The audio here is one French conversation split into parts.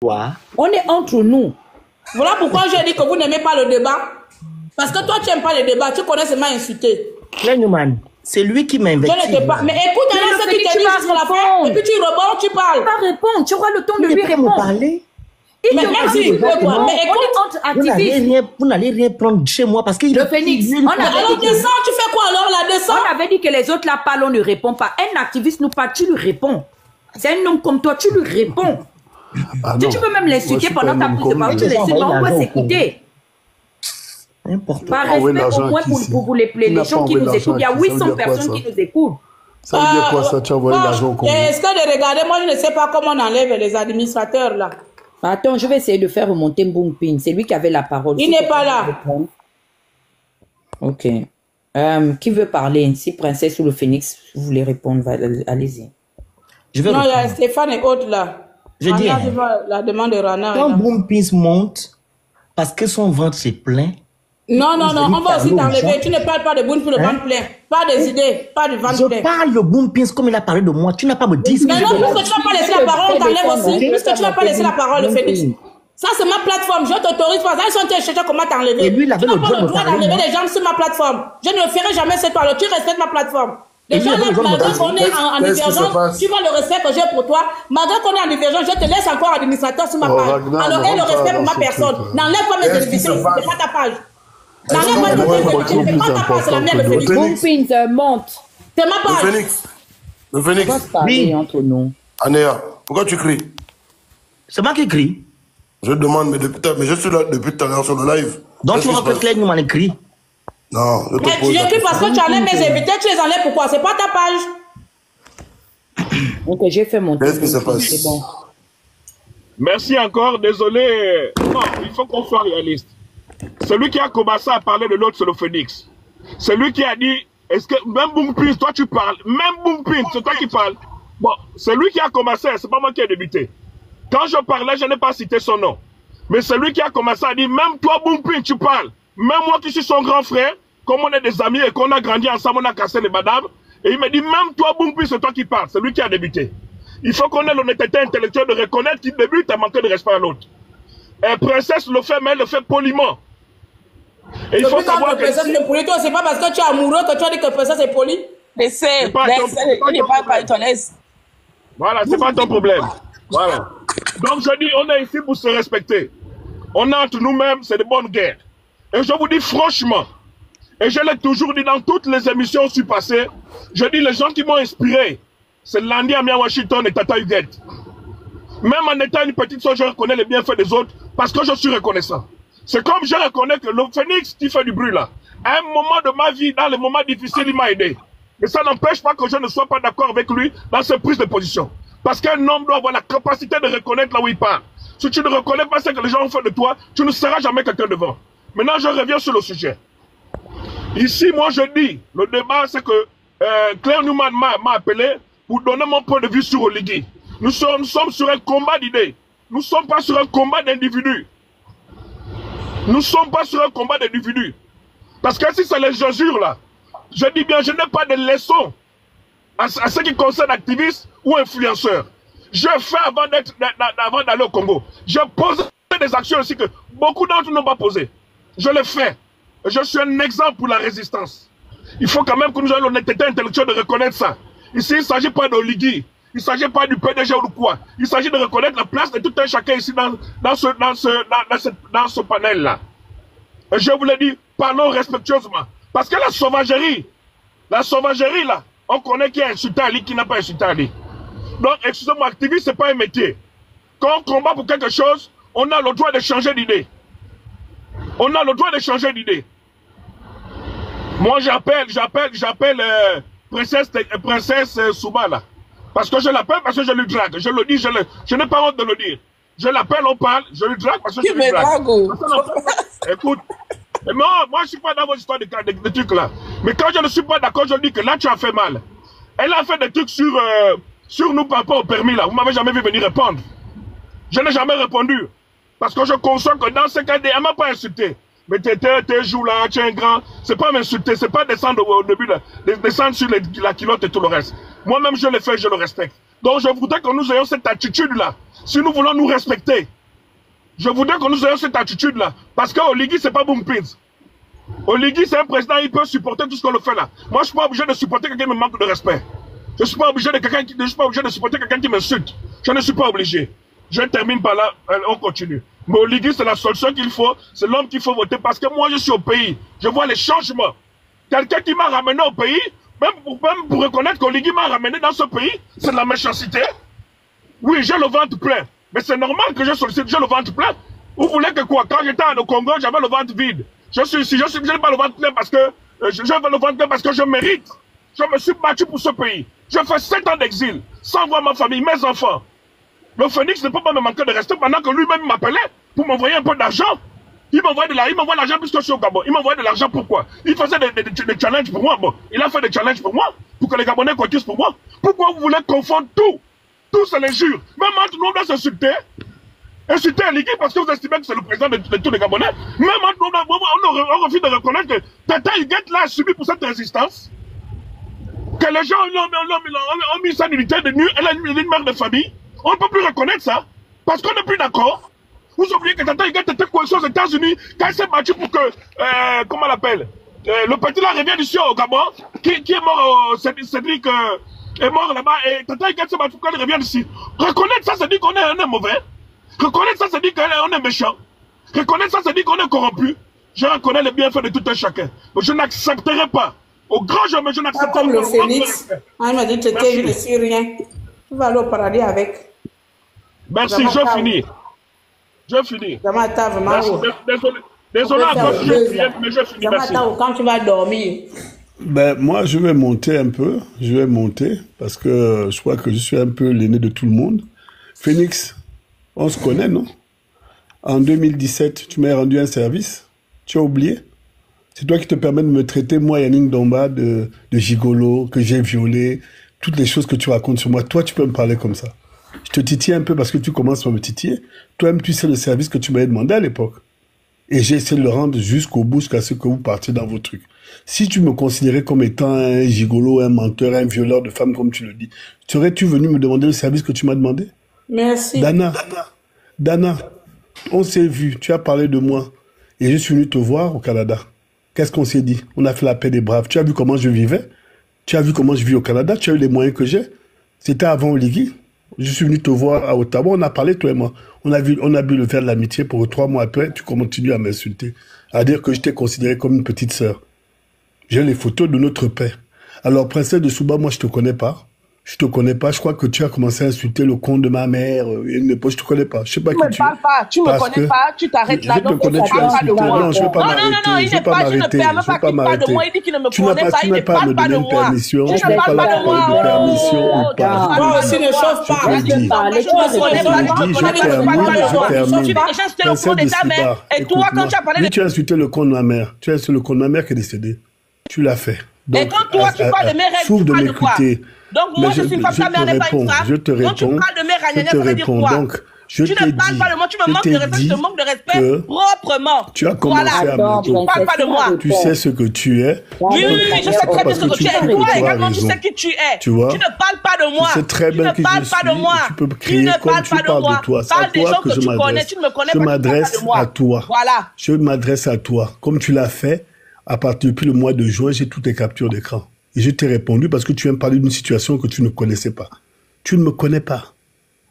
On est entre nous. Voilà pourquoi j'ai dit que vous n'aimez pas le débat. Parce que toi, tu n'aimes pas le débat. Tu connais seulement insulter. Newman, c'est lui qui m'a investi. Je ne t'ai pas. Mais écoute, il y a ce qui te dit jusqu'à la fin. Et puis tu rebonds, tu parles. Tu vas répondre. Tu auras le temps de lui répondre. Parler. Mais merci. Mais écoute, vous n'allez rien prendre chez moi parce qu'il le Phoenix. Alors descends, tu fais quoi alors là? Descends. On avait dit que les autres là parlent, on ne répond pas. Un activiste nous parle, tu lui réponds. C'est un homme comme toi, tu lui réponds. Si tu peux même l'insulter pendant ta prise de parole, tu l'insultes, on va s'écouter. Par respect au moins pour les gens qui nous écoutent. Il y a 800 personnes qui nous écoutent. Ça veut dire quoi ça? Tu as envoyé l'argent au Congo? Est-ce que de regarder, moi je ne sais pas comment on enlève les administrateurs là. Attends, je vais essayer de faire remonter Mbumpin. C'est lui qui avait la parole. Il n'est pas là. Ok. Qui veut parler? Si Princesse ou le Phoenix, vous voulez répondre, allez-y. Non, il y a Stéphane et autres là. Je dis, la demande de Rana. quand Mbumpin monte, parce que son ventre s'est plein. Non, on va aussi t'enlever. Tu ne parles pas de Mbumpin, le ventre plein. Pas des idées, pas du ventre plein. Je parle de Mbumpin comme il a parlé de moi. Tu n'as pas me dit. Mais non, puisque tu n'as pas laissé la parole, on t'enlève aussi. Puisque tu n'as pas laissé la parole, le Phoenix. Ça, c'est ma plateforme. Je t'autorise pas. Ils sont chercheurs comment t'enlever. Et lui, il avait le droit d'enlever de les gens sur ma plateforme. Je ne le ferai jamais, c'est toi. Alors, tu respectes ma plateforme. Les gens, malgré qu'on est en divergence, tu vois le respect que j'ai pour toi. Malgré qu'on est en divergence, je te laisse encore administrateur sur ma page. Alors, aie le respect pour ma personne. N'enlève pas mes éditions, c'est pas ta page. N'enlève pas mes éditions, c'est pas ta page, c'est la mienne, le Phoenix. Mbumpin monte. C'est ma page. Le Phoenix. Oui, entre nous. Anéa, pourquoi tu cries? C'est moi qui crie. Je te demande, mais je suis là depuis tout à l'heure sur le live. Donc tu vois que Claire Newman écrit. Non, je te pose. Mais tu écris parce que tu enlèves mes invités, tu les enlèves pourquoi? C'est pas ta page. Ok, j'ai fait mon Qu'est-ce qui se passe? C'est bon. Merci encore, désolé. Non, il faut qu'on soit réaliste. Celui qui a commencé à parler de l'autre, c'est le Phoenix. C'est lui qui a dit, est-ce que même Mbumpin, toi tu parles, même Mbumpin, c'est toi qui parles. Bon, c'est lui qui a commencé, c'est pas moi qui ai débuté. Quand je parlais, je n'ai pas cité son nom. Mais c'est lui qui a commencé à dire, même toi Mbumpin, tu parles. Même moi qui suis son grand frère, comme on est des amis et qu'on a grandi ensemble, on a cassé les badames. Et il me dit, même toi Mbumpin, c'est toi qui parles. C'est lui qui a débuté. Il faut qu'on ait l'honnêteté intellectuelle de reconnaître qu'il débute et manquer de respect à l'autre. Et Princesse le fait, mais elle le fait poliment. Et il faut savoir que... Princesse est poli, toi, c'est pas parce que tu es amoureux que tu as dit que Princesse est poli. Mais c'est pas ton aise. Voilà, c'est pas ton problème. Voilà. Donc je dis, on est ici pour se respecter. On est entre nous-mêmes, c'est de bonnes guerres. Et je vous dis franchement, et je l'ai toujours dit dans toutes les émissions où je suis passé, je dis les gens qui m'ont inspiré, c'est Landy Amia Washington et Tata Huguette. Même en étant une petite soeur, je reconnais les bienfaits des autres parce que je suis reconnaissant. C'est comme je reconnais que le Phoenix qui fait du bruit là, à un moment de ma vie, dans les moments difficiles, il m'a aidé. Mais ça n'empêche pas que je ne sois pas d'accord avec lui dans ses prises de position. Parce qu'un homme doit avoir la capacité de reconnaître là où il part. Si tu ne reconnais pas ce que les gens ont fait de toi, tu ne seras jamais quelqu'un devant. Maintenant, je reviens sur le sujet. Ici, moi, je dis, le débat, c'est que Claire Newman m'a appelé pour donner mon point de vue sur Oligui. Nous sommes sur un combat d'idées. Nous ne sommes pas sur un combat d'individus. Nous ne sommes pas sur un combat d'individus. Parce que si c'est les injures là, je dis bien, je n'ai pas de leçons à ce qui concerne activistes ou influenceurs. Je fais avant d'aller au Congo. Je pose des actions aussi que beaucoup d'entre nous n'ont pas posées. Je le fais. Je suis un exemple pour la résistance. Il faut quand même que nous ayons l'honnêteté intellectuelle de reconnaître ça. Ici, il ne s'agit pas d'Oligui. Il ne s'agit pas du PDG ou de quoi. Il s'agit de reconnaître la place de tout un chacun ici dans ce panel-là. Et je vous l'ai dit, parlons respectueusement. Parce que la sauvagerie là, on connaît qui a insulté Ali, qui n'a pas insulté Ali. Donc, excusez-moi, activiste, ce n'est pas un métier. Quand on combat pour quelque chose, on a le droit de changer d'idée. On a le droit de changer d'idée. Moi, j'appelle Princesse Souba, là. Parce que je l'appelle, parce que je lui drague. Je le dis, je n'ai pas honte de le dire. Je l'appelle, on parle, je lui drague parce que je lui drague. Écoute, moi, je ne suis pas dans vos histoires de trucs là. Mais quand je ne suis pas d'accord, je dis que là, tu as fait mal. Elle a fait des trucs sur nous par rapport au permis là. Vous m'avez jamais vu venir répondre. Je n'ai jamais répondu. Parce que je conçois que dans ce cas, elle ne m'a pas insulté. Mais t'es joues là, tu es un grand. C'est pas m'insulter, c'est pas descendre au début, descendre sur la culotte et tout le reste. Moi-même, je le fais, je le respecte. Donc, je voudrais que nous ayons cette attitude-là. si nous voulons nous respecter, je voudrais que nous ayons cette attitude-là. Parce qu'Oligui, c'est pas Boumpins. Oligui, c'est un président, il peut supporter tout ce qu'on le fait là. Moi, je suis pas obligé de supporter quelqu'un qui me manque de respect. Je suis pas obligé de supporter quelqu'un qui m'insulte. Je ne suis pas obligé. Je termine par là, on continue. Mais Oligui, c'est la solution qu'il faut, c'est l'homme qu'il faut voter parce que moi, je suis au pays. Je vois les changements. Quelqu'un qui m'a ramené au pays, même pour reconnaître qu'Oligui m'a ramené dans ce pays, c'est de la méchanceté. Oui, j'ai le ventre plein. Mais c'est normal que je sollicite, j'ai le ventre plein. Vous voulez que quoi? Quand j'étais au Congo, j'avais le ventre vide. Je n'ai pas le ventre plein parce que je veux le ventre plein parce que je mérite. Je me suis battu pour ce pays. Je fais 7 ans d'exil, sans voir ma famille, mes enfants. Le Phoenix ne peut pas me manquer de respect pendant que lui-même m'appelait pour m'envoyer un peu d'argent. Il m'envoie de l'argent puisque je suis au Gabon. Il m'envoie de l'argent pourquoi? Il faisait des challenges pour moi. Bon, il a fait des challenges pour moi, pour que les Gabonais cotisent pour moi. Pourquoi vous voulez confondre tout? Tout c'est l'injure. Même entre nous, on doit s'insulter. Insulter Oligui parce que vous estimez que c'est le président de tous les Gabonais. Même entre nous, on refuse de reconnaître que Tata Huguette l'a subi pour cette résistance. Que les gens ont mis sa unité de nuit, elle a une mère de famille. On ne peut plus reconnaître ça. Parce qu'on n'est plus d'accord. Vous oubliez que Tata Huguette était coincée aux États-Unis quand elle s'est battue pour que, comment on l'appelle, le petit là revient d'ici au Gabon, qui est mort, Cédric est mort là-bas, et Tata Huguette s'est battue pour qu'elle revienne ici. Reconnaître ça, c'est dire qu'on est mauvais. Reconnaître ça, c'est dire qu'on est méchant. Reconnaître ça, c'est dire qu'on est corrompu. Je reconnais les bienfaits de tout un chacun. Mais je n'accepterai pas. Au grand jamais, je n'accepterai pas. Comme le Phoenix. On m'a dit que je ne suis rien. Tu vas aller au paradis avec. Merci, je finis. Je finis. Désolé encore si je finis, mais je finis. Merci. Quand tu vas dormir. Ben, moi, je vais monter un peu. Je vais monter parce que je crois que je suis un peu l'aîné de tout le monde. Phoenix, on se connaît, non? En 2017, tu m'as rendu un service. Tu as oublié? C'est toi qui te permets de me traiter, moi, Yannick Domba, de gigolo, que j'ai violé, toutes les choses que tu racontes sur moi. Toi, tu peux me parler comme ça. Je te titille un peu parce que tu commences à me titiller. Toi-même, tu sais le service que tu m'avais demandé à l'époque. Et j'ai essayé de le rendre jusqu'au bout, jusqu'à ce que vous partiez dans vos trucs. Si tu me considérais comme étant un gigolo, un menteur, un violeur de femmes, comme tu le dis, serais-tu venu me demander le service que tu m'as demandé? Merci. Dana, on s'est vu, tu as parlé de moi. Et je suis venu te voir au Canada. Qu'est-ce qu'on s'est dit? On a fait la paix des braves. Tu as vu comment je vivais? Tu as vu comment je vis au Canada? Tu as eu les moyens que j'ai? C'était avant Oligui. Je suis venu te voir à Ottawa, on a parlé, toi et moi. On a bu le verre de l'amitié pour 3 mois après, tu continues à m'insulter. À dire que je t'ai considéré comme une petite sœur. J'ai les photos de notre père. Alors, princesse de Souba, moi, je te connais pas. Je te connais pas. Je crois que tu as commencé à insulter le compte de ma mère. Je te connais pas. Je sais pas qui tu es. Tu me parles pas. Tu me connais pas. Tu t'arrêtes là. Je te connais, tu as insulté. Non, je ne vais pas m'arrêter. Non, il ne parle pas. Je ne permets pas qu'il parle de moi. Il dit qu'il ne me connaît pas. Il ne parle pas de moi. Tu ne parles pas de moi. Permission ou pas. Moi aussi, ne chauffe pas. Je termine. Princesse de Souba. Écoute-moi. Tu as insulté le compte de ma mère. Tu as insulté le compte de ma mère qui est décédée. Tu l'as fait. Et quand toi, tu parles de mes règles, tu parles de quoi? Donc moi, je suis une femme, ta mère n'est pas une femme. Je te réponds. Donc tu parles de mes règles, ça veut dire quoi? Donc, tu ne parles pas de moi, tu me manques de respect, je te manque de respect proprement. Tu as commencé à me dire. Tu ne parles pas de moi. Tu sais ce que tu es. Oui, je sais très bien ce que tu es. Et toi également, tu sais qui tu es. Tu vois? Tu ne parles pas de moi. Tu sais très bien qui je suis. Tu peux crier comme tu parles de toi. C'est à toi que je m'adresse. Je m'adresse à toi. Voilà. Je m'adresse à toi. Comme tu l'as fait, à partir depuis le mois de juin, j'ai toutes tes captures d'écran. Et je t'ai répondu parce que tu viens me parler d'une situation que tu ne connaissais pas. Tu ne me connais pas.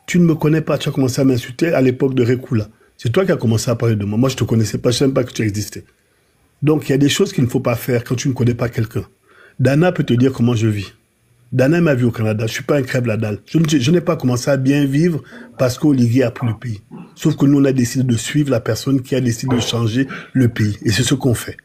Tu ne me connais pas. Tu as commencé à m'insulter à l'époque de Rekula. C'est toi qui as commencé à parler de moi. Moi, je ne te connaissais pas. Je ne savais même pas que tu existais. Donc, il y a des choses qu'il ne faut pas faire quand tu ne connais pas quelqu'un. Dana peut te dire comment je vis. Dana m'a vu au Canada. Je ne suis pas un crève la dalle. Je n'ai pas commencé à bien vivre parce qu'Olivier a pris le pays. Sauf que nous, on a décidé de suivre la personne qui a décidé de changer le pays. Et c'est ce qu'on fait.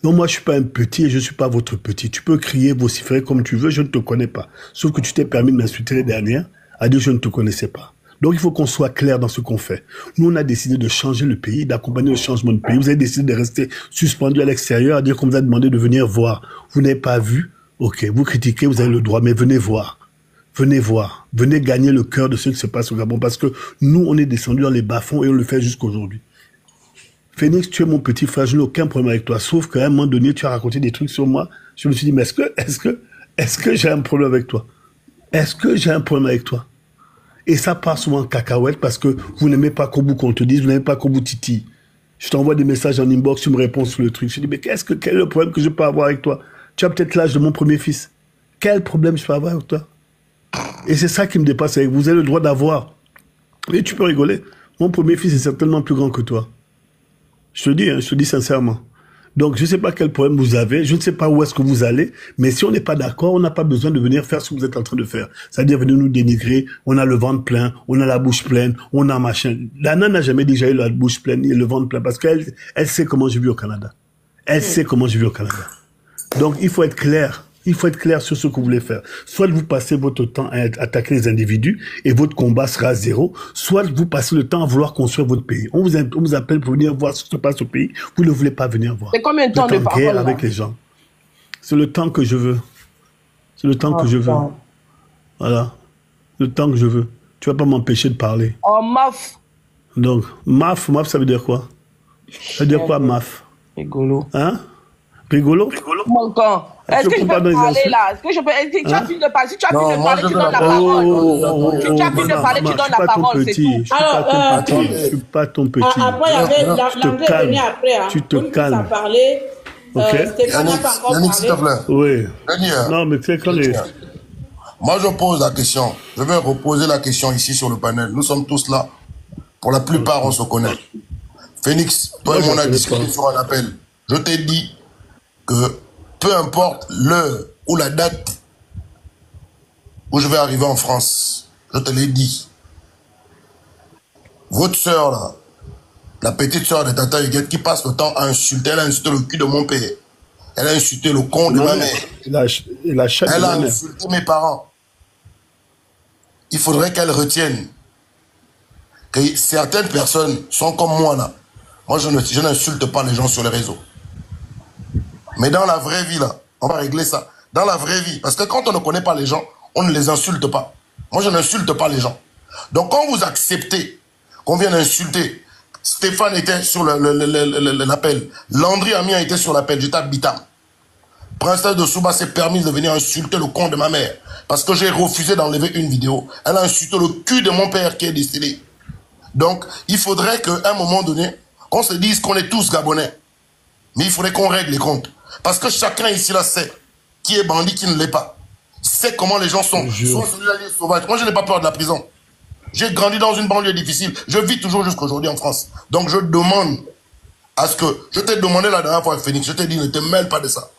Non, moi, je suis pas un petit et je suis pas votre petit. Tu peux crier, vociférer comme tu veux, je ne te connais pas. Sauf que tu t'es permis de m'insulter les dernières, à dire que je ne te connaissais pas. Donc, il faut qu'on soit clair dans ce qu'on fait. Nous, on a décidé de changer le pays, d'accompagner le changement de pays. Vous avez décidé de rester suspendu à l'extérieur, à dire qu'on vous a demandé de venir voir. Vous n'avez pas vu? Ok, vous critiquez, vous avez le droit, mais venez voir. Venez voir. Venez gagner le cœur de ce qui se passe au Gabon. Parce que nous, on est descendus dans les bas-fonds et on le fait jusqu'aujourd'hui. Phoenix, tu es mon petit frère, je n'ai aucun problème avec toi. Sauf qu'à un moment donné, tu as raconté des trucs sur moi. Je me suis dit, mais est-ce que j'ai un problème avec toi? Est-ce que j'ai un problème avec toi? Et ça part souvent en cacahuète parce que vous n'aimez pas qu'on vous contredise, vous n'aimez pas qu'on vous titille. Je t'envoie des messages en inbox, tu me réponds sur le truc. Je dis, mais quel est le problème que je peux avoir avec toi? Tu as peut-être l'âge de mon premier fils. Quel problème je peux avoir avec toi? Et c'est ça qui me dépasse avec vous. Vous avez le droit d'avoir. Et tu peux rigoler. Mon premier fils est certainement plus grand que toi. Je te dis sincèrement. Donc, je ne sais pas quel problème vous avez, je ne sais pas où est-ce que vous allez, mais si on n'est pas d'accord, on n'a pas besoin de venir faire ce que vous êtes en train de faire. C'est-à-dire venir nous dénigrer, on a le ventre plein, on a la bouche pleine, on a machin. Lana n'a jamais dit j'ai eu la bouche pleine et le ventre plein, parce qu'elle sait comment je vis au Canada. Elle sait comment je vis au Canada. Donc, il faut être clair. Il faut être clair sur ce que vous voulez faire. Soit vous passez votre temps à attaquer les individus et votre combat sera zéro, soit vous passez le temps à vouloir construire votre pays. On vous appelle pour venir voir ce qui se passe au pays. Vous ne voulez pas venir voir. C'est combien de temps de parole avec les gens. C'est le temps que je veux. C'est le temps que je veux. Voilà. Le temps que je veux. Tu vas pas m'empêcher de parler. Oh, maf. Donc, maf, ça veut dire quoi? Ça veut dire quoi, maf? Rigolo. Hein? Rigolo? Mon camp. Est-ce que je peux parler là? Est-ce que je peux... Tu as fini de parler. Si tu as fini de parler, tu donnes la parole. Si tu as fini de parler, tu donnes la parole, c'est tout. Alors, je suis pas ton petit. Après, il y avait l'anglais venu après. Tu te calmes. Ok. Yannick, s'il te plaît. Oui. Non, mais c'est quand les... Moi, je pose la question. Je vais reposer la question ici sur le panel. Nous sommes tous là. Pour la plupart, on se connaît. Phoenix, toi et moi, on a discuté sur un appel. Je t'ai dit que peu importe l'heure ou la date où je vais arriver en France, je te l'ai dit. Votre sœur, là, la petite sœur de Tata Huguette, qui passe le temps à insulter, elle a insulté le cul de mon père. Elle a insulté le con de ma mère. Elle a insulté mes parents. Il faudrait qu'elle retienne que certaines personnes sont comme moi, là. Moi, je n'insulte pas les gens sur les réseaux. Mais dans la vraie vie, là, on va régler ça. Dans la vraie vie, parce que quand on ne connaît pas les gens, on ne les insulte pas. Moi, je n'insulte pas les gens. Donc, quand vous acceptez qu'on vienne insulter, Stéphane était sur l'appel, Landry Amien était sur l'appel, j'étais à Bitam. Princesse de Souba s'est permis de venir insulter le con de ma mère, parce que j'ai refusé d'enlever une vidéo. Elle a insulté le cul de mon père qui est décédé. Donc, il faudrait qu'à un moment donné, qu'on se dise qu'on est tous Gabonais. Mais il faudrait qu'on règle les comptes. Parce que chacun ici là sait qui est bandit, qui ne l'est pas. Sait comment les gens sont. Sont sauvages. Moi, je n'ai pas peur de la prison. J'ai grandi dans une banlieue difficile. Je vis toujours jusqu'à aujourd'hui en France. Donc, je demande à ce que... Je t'ai demandé la dernière fois, Phoenix, je t'ai dit, ne te mêle pas de ça.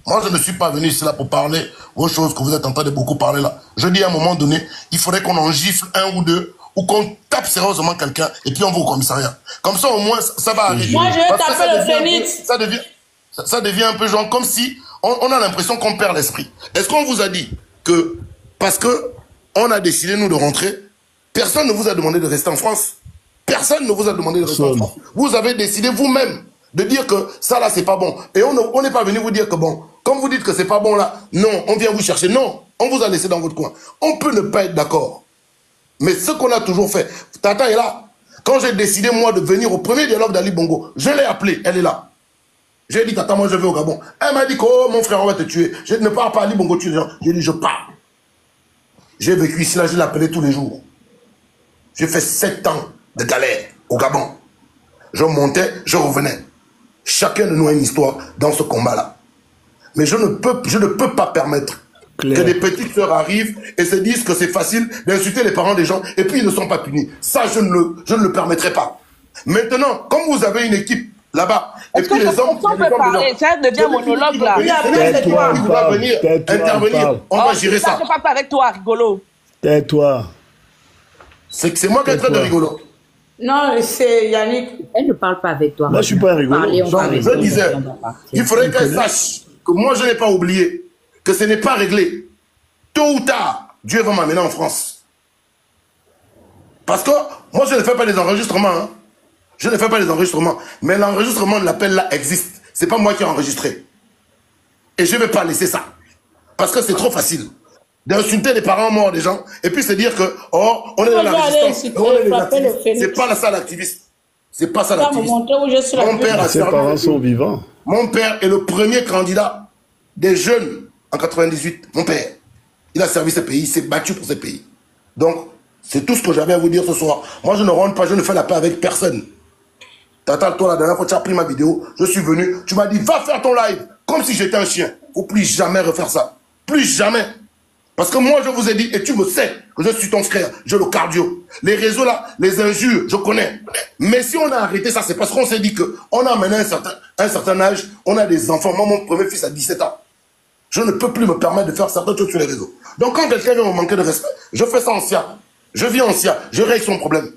Moi, je ne suis pas venu ici là pour parler aux choses que vous êtes en train de beaucoup parler là. Je dis à un moment donné, il faudrait qu'on en gifle un ou deux, ou qu'on tape sérieusement quelqu'un, et puis on va au commissariat. Comme ça, au moins, ça va arriver. Moi, je vais taper le Phoenix. Ça devient un peu genre comme si on a l'impression qu'on perd l'esprit. Est-ce qu'on vous a dit que, parce que on a décidé, nous, de rentrer, personne ne vous a demandé de rester en France? Personne ne vous a demandé de rester en France. Vous avez décidé vous-même de dire que ça, là, c'est pas bon. Et on n'est pas venu vous dire que bon, comme vous dites que c'est pas bon, là, non, on vient vous chercher. Non, on vous a laissé dans votre coin. On peut ne pas être d'accord. Mais ce qu'on a toujours fait, Tata est là. Quand j'ai décidé, moi, de venir au premier dialogue d'Ali Bongo, je l'ai appelée, elle est là. J'ai dit, Tata, moi, je vais au Gabon. Elle m'a dit que, oh, mon frère, on va te tuer. Je ne pars pas, Ali Bongo tue les gens. J'ai dit, je pars. J'ai vécu ici, là, je l'appelais tous les jours. J'ai fait 7 ans de galère au Gabon. Je montais, je revenais. Chacun de nous a une histoire dans ce combat-là. Mais je ne peux pas permettre que des petites sœurs arrivent et se disent que c'est facile d'insulter les parents des gens et puis ils ne sont pas punis. Ça, je ne le permettrai pas. Maintenant, comme vous avez une équipe là-bas, et puis les hommes... On peut parler, ça devient monologue là. Tais-toi, il va venir intervenir, on va gérer ça. Je ne parle pas avec toi, rigolo. Tais-toi. C'est moi qui est très de rigolo. Non, c'est Yannick. Elle ne parle pas avec toi. Moi, je suis pas un rigolo. Donc, je disais, il faudrait qu'elle sache que moi, je n'ai pas oublié que ce n'est pas réglé. Tôt ou tard, Dieu va m'amener en France. Parce que moi, je ne fais pas des enregistrements. Hein. Je ne fais pas des enregistrements. Mais l'enregistrement de l'appel là existe. C'est pas moi qui ai enregistré. Et je ne vais pas laisser ça. Parce que c'est trop facile d'insulter les parents morts des gens et puis se dire que, oh, on est dans la résistance. On est les activistes. C'est pas ça l'activiste. C'est pas ça l'activiste. Mon père a Ses parents sont vivants. Mon père est le premier candidat des jeunes en 98. Mon père, il a servi ce pays, il s'est battu pour ce pays. Donc, C'est tout ce que j'avais à vous dire ce soir. Moi, je ne rentre pas, je ne fais la paix avec personne. Tata, toi, la dernière fois, tu as pris ma vidéo, je suis venu, tu m'as dit, va faire ton live, comme si j'étais un chien. Faut plus jamais refaire ça. Plus jamais. Parce que moi, je vous ai dit, et tu me sais que je suis ton frère, j'ai le cardio. Les réseaux là, les injures, je connais. Mais si on a arrêté ça, c'est parce qu'on s'est dit qu'on a amené un certain âge, on a des enfants. Moi, mon premier fils a 17 ans. Je ne peux plus me permettre de faire certaines choses sur les réseaux. Donc quand quelqu'un vient me manquer de respect, je fais ça en SIA. Je vis en SIA, je règle son problème.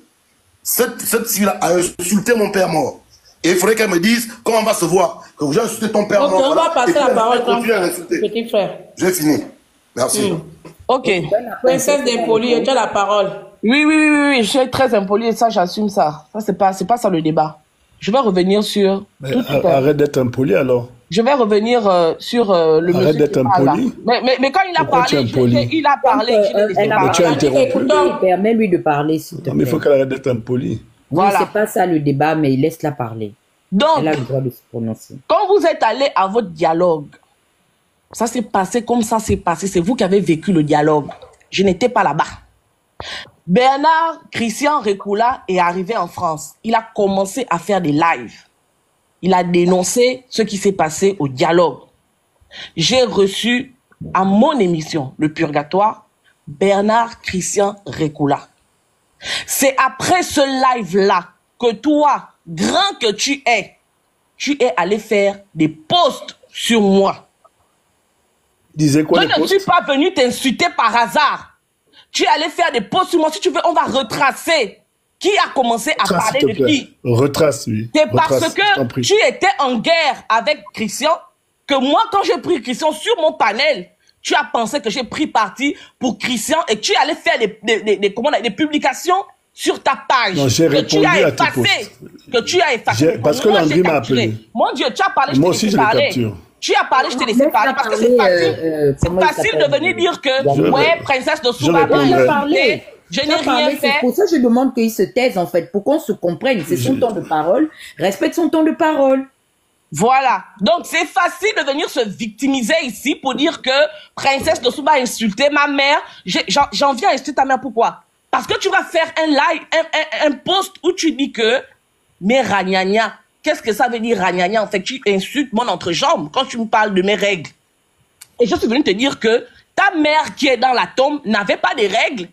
Cette fille-là a insulté mon père mort. Et il faudrait qu'elle me dise, quand on va se voir, que j'ai insulté ton père mort. On va passer la parole, petit frère. J'ai fini. Merci. Ok. Princesse d'Impoli, tu as la parole. Oui, je suis très impoli et ça, j'assume ça. Ça, c'est pas ça le débat. Je vais revenir sur... Arrête d'être impoli alors. Je vais revenir sur le monsieur. Arrête d'être impoli. Mais quand il a parlé, il a parlé. Tu as interrompu. Permets-lui de parler, s'il te plaît. Mais il faut qu'elle arrête d'être impoli. Voilà. C'est pas ça le débat, mais laisse-la parler. Donc, elle a le droit de se prononcer. Quand vous êtes allé à votre dialogue, ça s'est passé comme ça s'est passé. C'est vous qui avez vécu le dialogue. Je n'étais pas là-bas. Bernard Christian Rekula est arrivé en France. Il a commencé à faire des lives. Il a dénoncé ce qui s'est passé au dialogue. J'ai reçu à mon émission, Le Purgatoire, Bernard Christian Rekula. C'est après ce live-là que toi, grand que tu es allé faire des posts sur moi. Disais quoi, je ne suis pas venu t'insulter par hasard. Tu es allé faire des posts sur moi. Si tu veux, on va retracer. Qui a commencé à parler de qui? Retrace, oui. C'est parce que tu étais en guerre avec Christian que moi, quand j'ai pris Christian sur mon panel, tu as pensé que j'ai pris parti pour Christian et tu allais faire des publications sur ta page. Non, j'ai répondu à tes posts. Que tu as effacé. Parce que Landry m'a appelé. Mon Dieu, tu as parlé, moi aussi, je l'ai capturé. Tu as parlé, je t'ai laissé parler parce que c'est facile. C'est facile de venir dire que, ouais, princesse de Souba, je n'ai rien fait. C'est pour ça que je demande qu'il se taise, en fait, pour qu'on se comprenne. C'est son temps de parole. Respecte son temps de parole. Voilà. Donc, c'est facile de venir se victimiser ici pour dire que princesse de Souba a insulté ma mère. J'en viens à insulter ta mère. Pourquoi? Parce que tu vas faire un live, un post où tu dis que mes ragnagnas. Qu'est-ce que ça veut dire ragnagna? En fait, tu insultes mon entrejambe quand tu me parles de mes règles. Et je suis venu te dire que ta mère qui est dans la tombe n'avait pas de règles.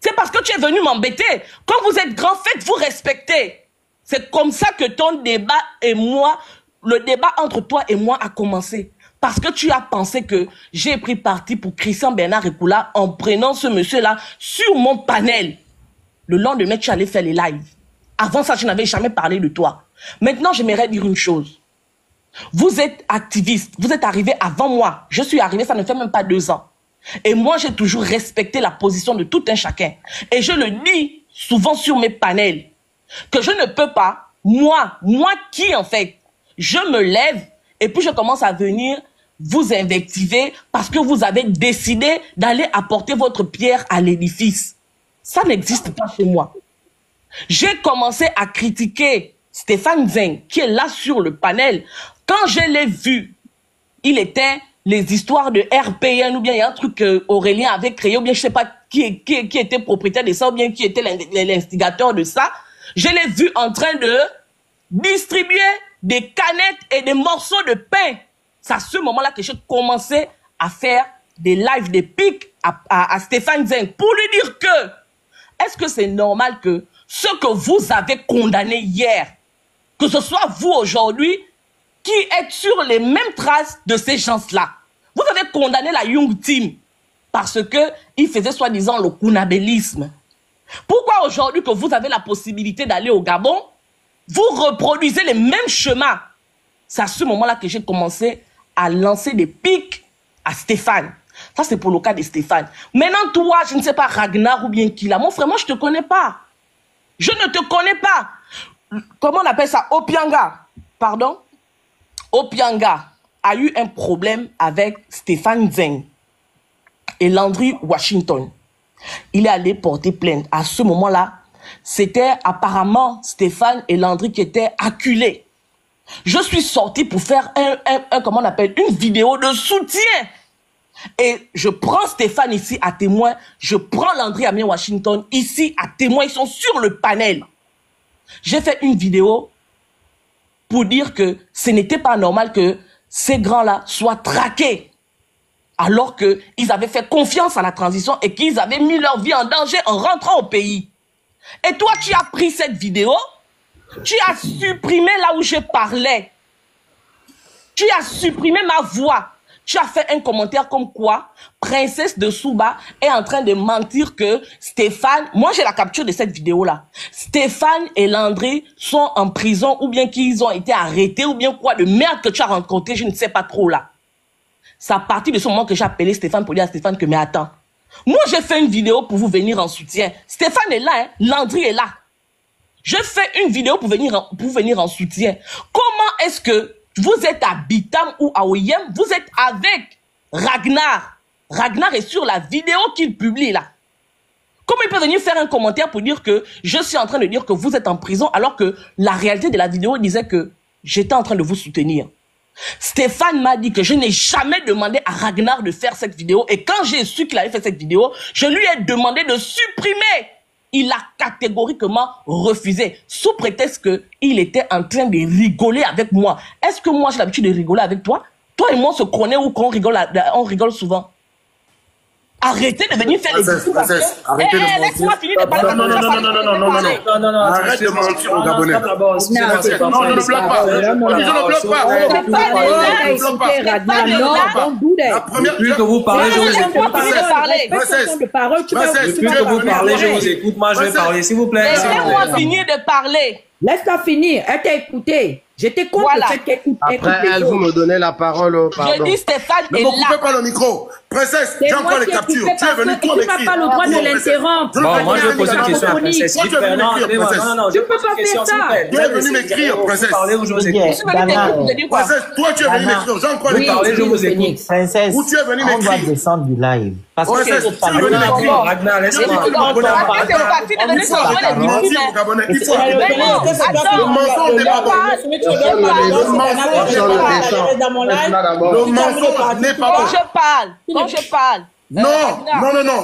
C'est parce que tu es venu m'embêter. Quand vous êtes grand, faites-vous respecter. C'est comme ça que ton débat et moi, le débat entre toi et moi a commencé. Parce que tu as pensé que j'ai pris parti pour Christian Bernard Rekula en prenant ce monsieur-là sur mon panel. Le lendemain, tu allais faire les lives. Avant ça, je n'avais jamais parlé de toi. Maintenant, j'aimerais dire une chose. Vous êtes activiste. Vous êtes arrivé avant moi. Je suis arrivé, ça ne fait même pas 2 ans. Et moi, j'ai toujours respecté la position de tout un chacun. Et je le dis souvent sur mes panels, que je ne peux pas, moi qui en fait, je me lève et puis je commence à venir vous invectiver parce que vous avez décidé d'aller apporter votre pierre à l'édifice. Ça n'existe pas chez moi. J'ai commencé à critiquer Stéphane Zeng, qui est là sur le panel. Quand je l'ai vu, il était les histoires de RPN, ou bien il y a un truc que Aurélien avait créé, ou bien je sais pas qui était propriétaire de ça, ou bien qui était l'instigateur de ça. Je l'ai vu en train de distribuer des canettes et des morceaux de pain. C'est à ce moment-là que j'ai commencé à faire des lives, des pics à Stéphane Zeng pour lui dire que, est-ce que c'est normal que ce que vous avez condamné hier, que ce soit vous aujourd'hui, qui êtes sur les mêmes traces de ces gens-là. Vous avez condamné la Young Team parce qu'ils faisaient soi-disant le kunabélisme. Pourquoi aujourd'hui que vous avez la possibilité d'aller au Gabon, vous reproduisez les mêmes chemins? C'est à ce moment-là que j'ai commencé à lancer des pics à Stéphane. Ça, c'est pour le cas de Stéphane. Maintenant, toi, je ne sais pas, Ragnar ou bien qui là. Mon frère, moi, je ne te connais pas. Je ne te connais pas. Comment on appelle ça? Opianga. Pardon? Opianga a eu un problème avec Stéphane Zeng et Landry Washington. Il est allé porter plainte. À ce moment-là, c'était apparemment Stéphane et Landry qui étaient acculés. Je suis sorti pour faire comment on appelle, une vidéo de soutien. Et je prends Stéphane ici à témoin, je prends Landry Amien Washington ici à témoin, ils sont sur le panel. J'ai fait une vidéo pour dire que ce n'était pas normal que ces grands-là soient traqués alors qu'ils avaient fait confiance à la transition et qu'ils avaient mis leur vie en danger en rentrant au pays. Et toi, tu as pris cette vidéo, tu as supprimé là où je parlais. Tu as supprimé ma voix. Tu as fait un commentaire comme quoi Princesse de Souba est en train de mentir que Stéphane... Moi, j'ai la capture de cette vidéo-là. Stéphane et Landry sont en prison ou bien qu'ils ont été arrêtés ou bien quoi de merde que tu as rencontré, je ne sais pas trop là. C'est à partir de ce moment que j'ai appelé Stéphane pour dire à Stéphane que mais attends. Moi, j'ai fait une vidéo pour vous venir en soutien. Stéphane est là, hein? Landry est là. Je fais une vidéo pour venir en soutien. Comment est-ce que vous êtes à Bitam ou à Oyem, vous êtes avec Ragnar. Ragnar est sur la vidéo qu'il publie là. Comment il peut venir faire un commentaire pour dire que je suis en train de dire que vous êtes en prison alors que la réalité de la vidéo disait que j'étais en train de vous soutenir. Stéphane m'a dit que je n'ai jamais demandé à Ragnar de faire cette vidéo et quand j'ai su qu'il avait fait cette vidéo, je lui ai demandé de supprimer. Il a catégoriquement refusé, sous prétexte qu'il était en train de rigoler avec moi. Est-ce que moi j'ai l'habitude de rigoler avec toi? Toi et moi on se connaît ou qu'on rigole, on rigole souvent. Arrêtez de venir faire les discours. Laisse-moi finir de parler. Non, arrête de mentir aux Gabonais. Non, ne le bloque pas. Depuis que vous parlez, je vous écoute. Depuis que vous parlez, je vous écoute. Moi, je vais parler, s'il vous plaît. Laissez-moi finir de parler. Laisse-la finir. Elle t'a écouté. J'étais contre le fait qu'elle écoute. Après, elle, vous me donnez la parole. Je dis Stéphane est là. Ne me coupez pas le micro. Princesse, j'ai encore les captures. Tu es venu toi m'écrire. Tu n'as pas le droit de l'interrompre. Bon, moi, je vais poser une question à Princesse. Toi, tu es venu m'écrire, Princesse. Non, je peux pas faire ça. Tu es venu m'écrire, Princesse. Princesse, toi, tu es venu m'écrire. J'ai encore les captures. Je vous écoute. Princesse, où tu es venu m'écrire. On va descendre du live. Parce que tu es venu m'écrire. Ragnar, laisse-moi. Le mensonge n'est pas bon. Le mensonge n'est pas bon. Quand je parle. Non,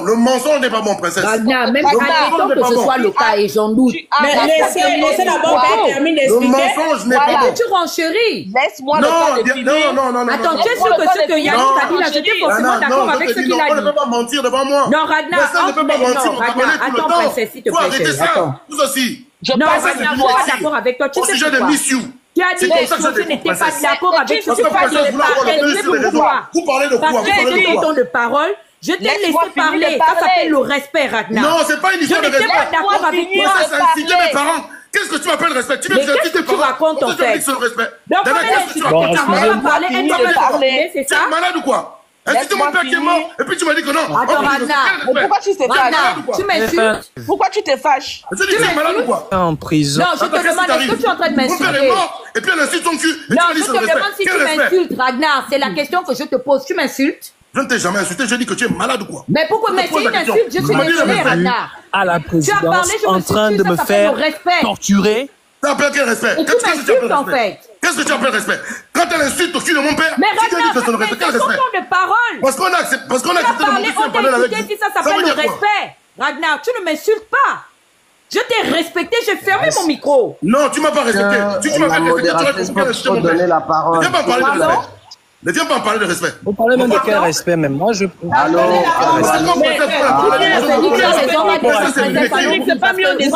le mensonge n'est pas bon, Princesse. Ragnar, même admettons que ce soit le cas et j'en doute. Mais laissez d'abord qu'elle termine d'expliquer. Le mensonge n'est pas bon. Tu renchéris. Laisse-moi le temps de finir. Non. Attends, tu es sûr que ce que Yannick a dit là, j'étais forcément d'accord avec ce qu'il a dit. On ne peut pas mentir devant moi. Non, Ragnar, attends, Princesse, s'il te plaît. Arrêtez ça, vous aussi. Non, Ragnar, je suis pas d'accord avec toi. Tu sais sujet de Miss You. Tu as dit que je n'étais pas d'accord avec ce que tu as dit. Vous parlez de quoi? Parce que j'ai ton temps de parole. Je t'ai laissé parler. Ça s'appelle le respect, Ragnar. Non, c'est pas une histoire de respect. Je n'étais pas d'accord avec toi. Ça a incité mes parents. Qu'est-ce que tu m'appelles respect? Tu veux que qu'est-ce que tu racontes en fait? C'est le respect. Donc, qu'est-ce que tu racontes? C'est ça? Tu es malade ou quoi? Est-ce que mon père qui est mort et puis tu m'as dit que non? Attends, Ragnar. Pourquoi tu t'es fâché? Tu m'insultes? Pourquoi tu t'es fâché? Tu es malade ou quoi? En prison. Non, je te demande, est-ce que tu es en train de m'insulter? Mon père est mort et puis elle insulte son cul. Non, je te demande si tu m'insultes, Ragnar. C'est la question que je te pose. Tu m'insultes? Je ne t'ai jamais insulté, je dis que tu es malade ou quoi? Mais pourquoi? Mais c'est une insulte, je suis désolée, Ragnar. À la présidence, Tu as parlé, en train de me faire torturer. Ça appelle quel respect? Qu'est-ce que tu appelles respect? Qu'est-ce que tu appelles respect? Quand elle insulte au cul de mon père, mais tu as dit que c'est le respect. Quel respect? de parole. Parce qu'on a accepté de monter sur le panel avec vous. Si ça s'appelle le respect. Ragnar, tu ne m'insultes pas. Je t'ai respecté, j'ai fermé mon micro. Non, tu m'as pas respecté. Si tu m'as respecté, tu aurais compris que je t'ai donné la parole. Viens pas parler de respect. Ne viens pas en parler de respect. Vous parlez même de quel respect, même moi je. Allô, c'est pas mieux des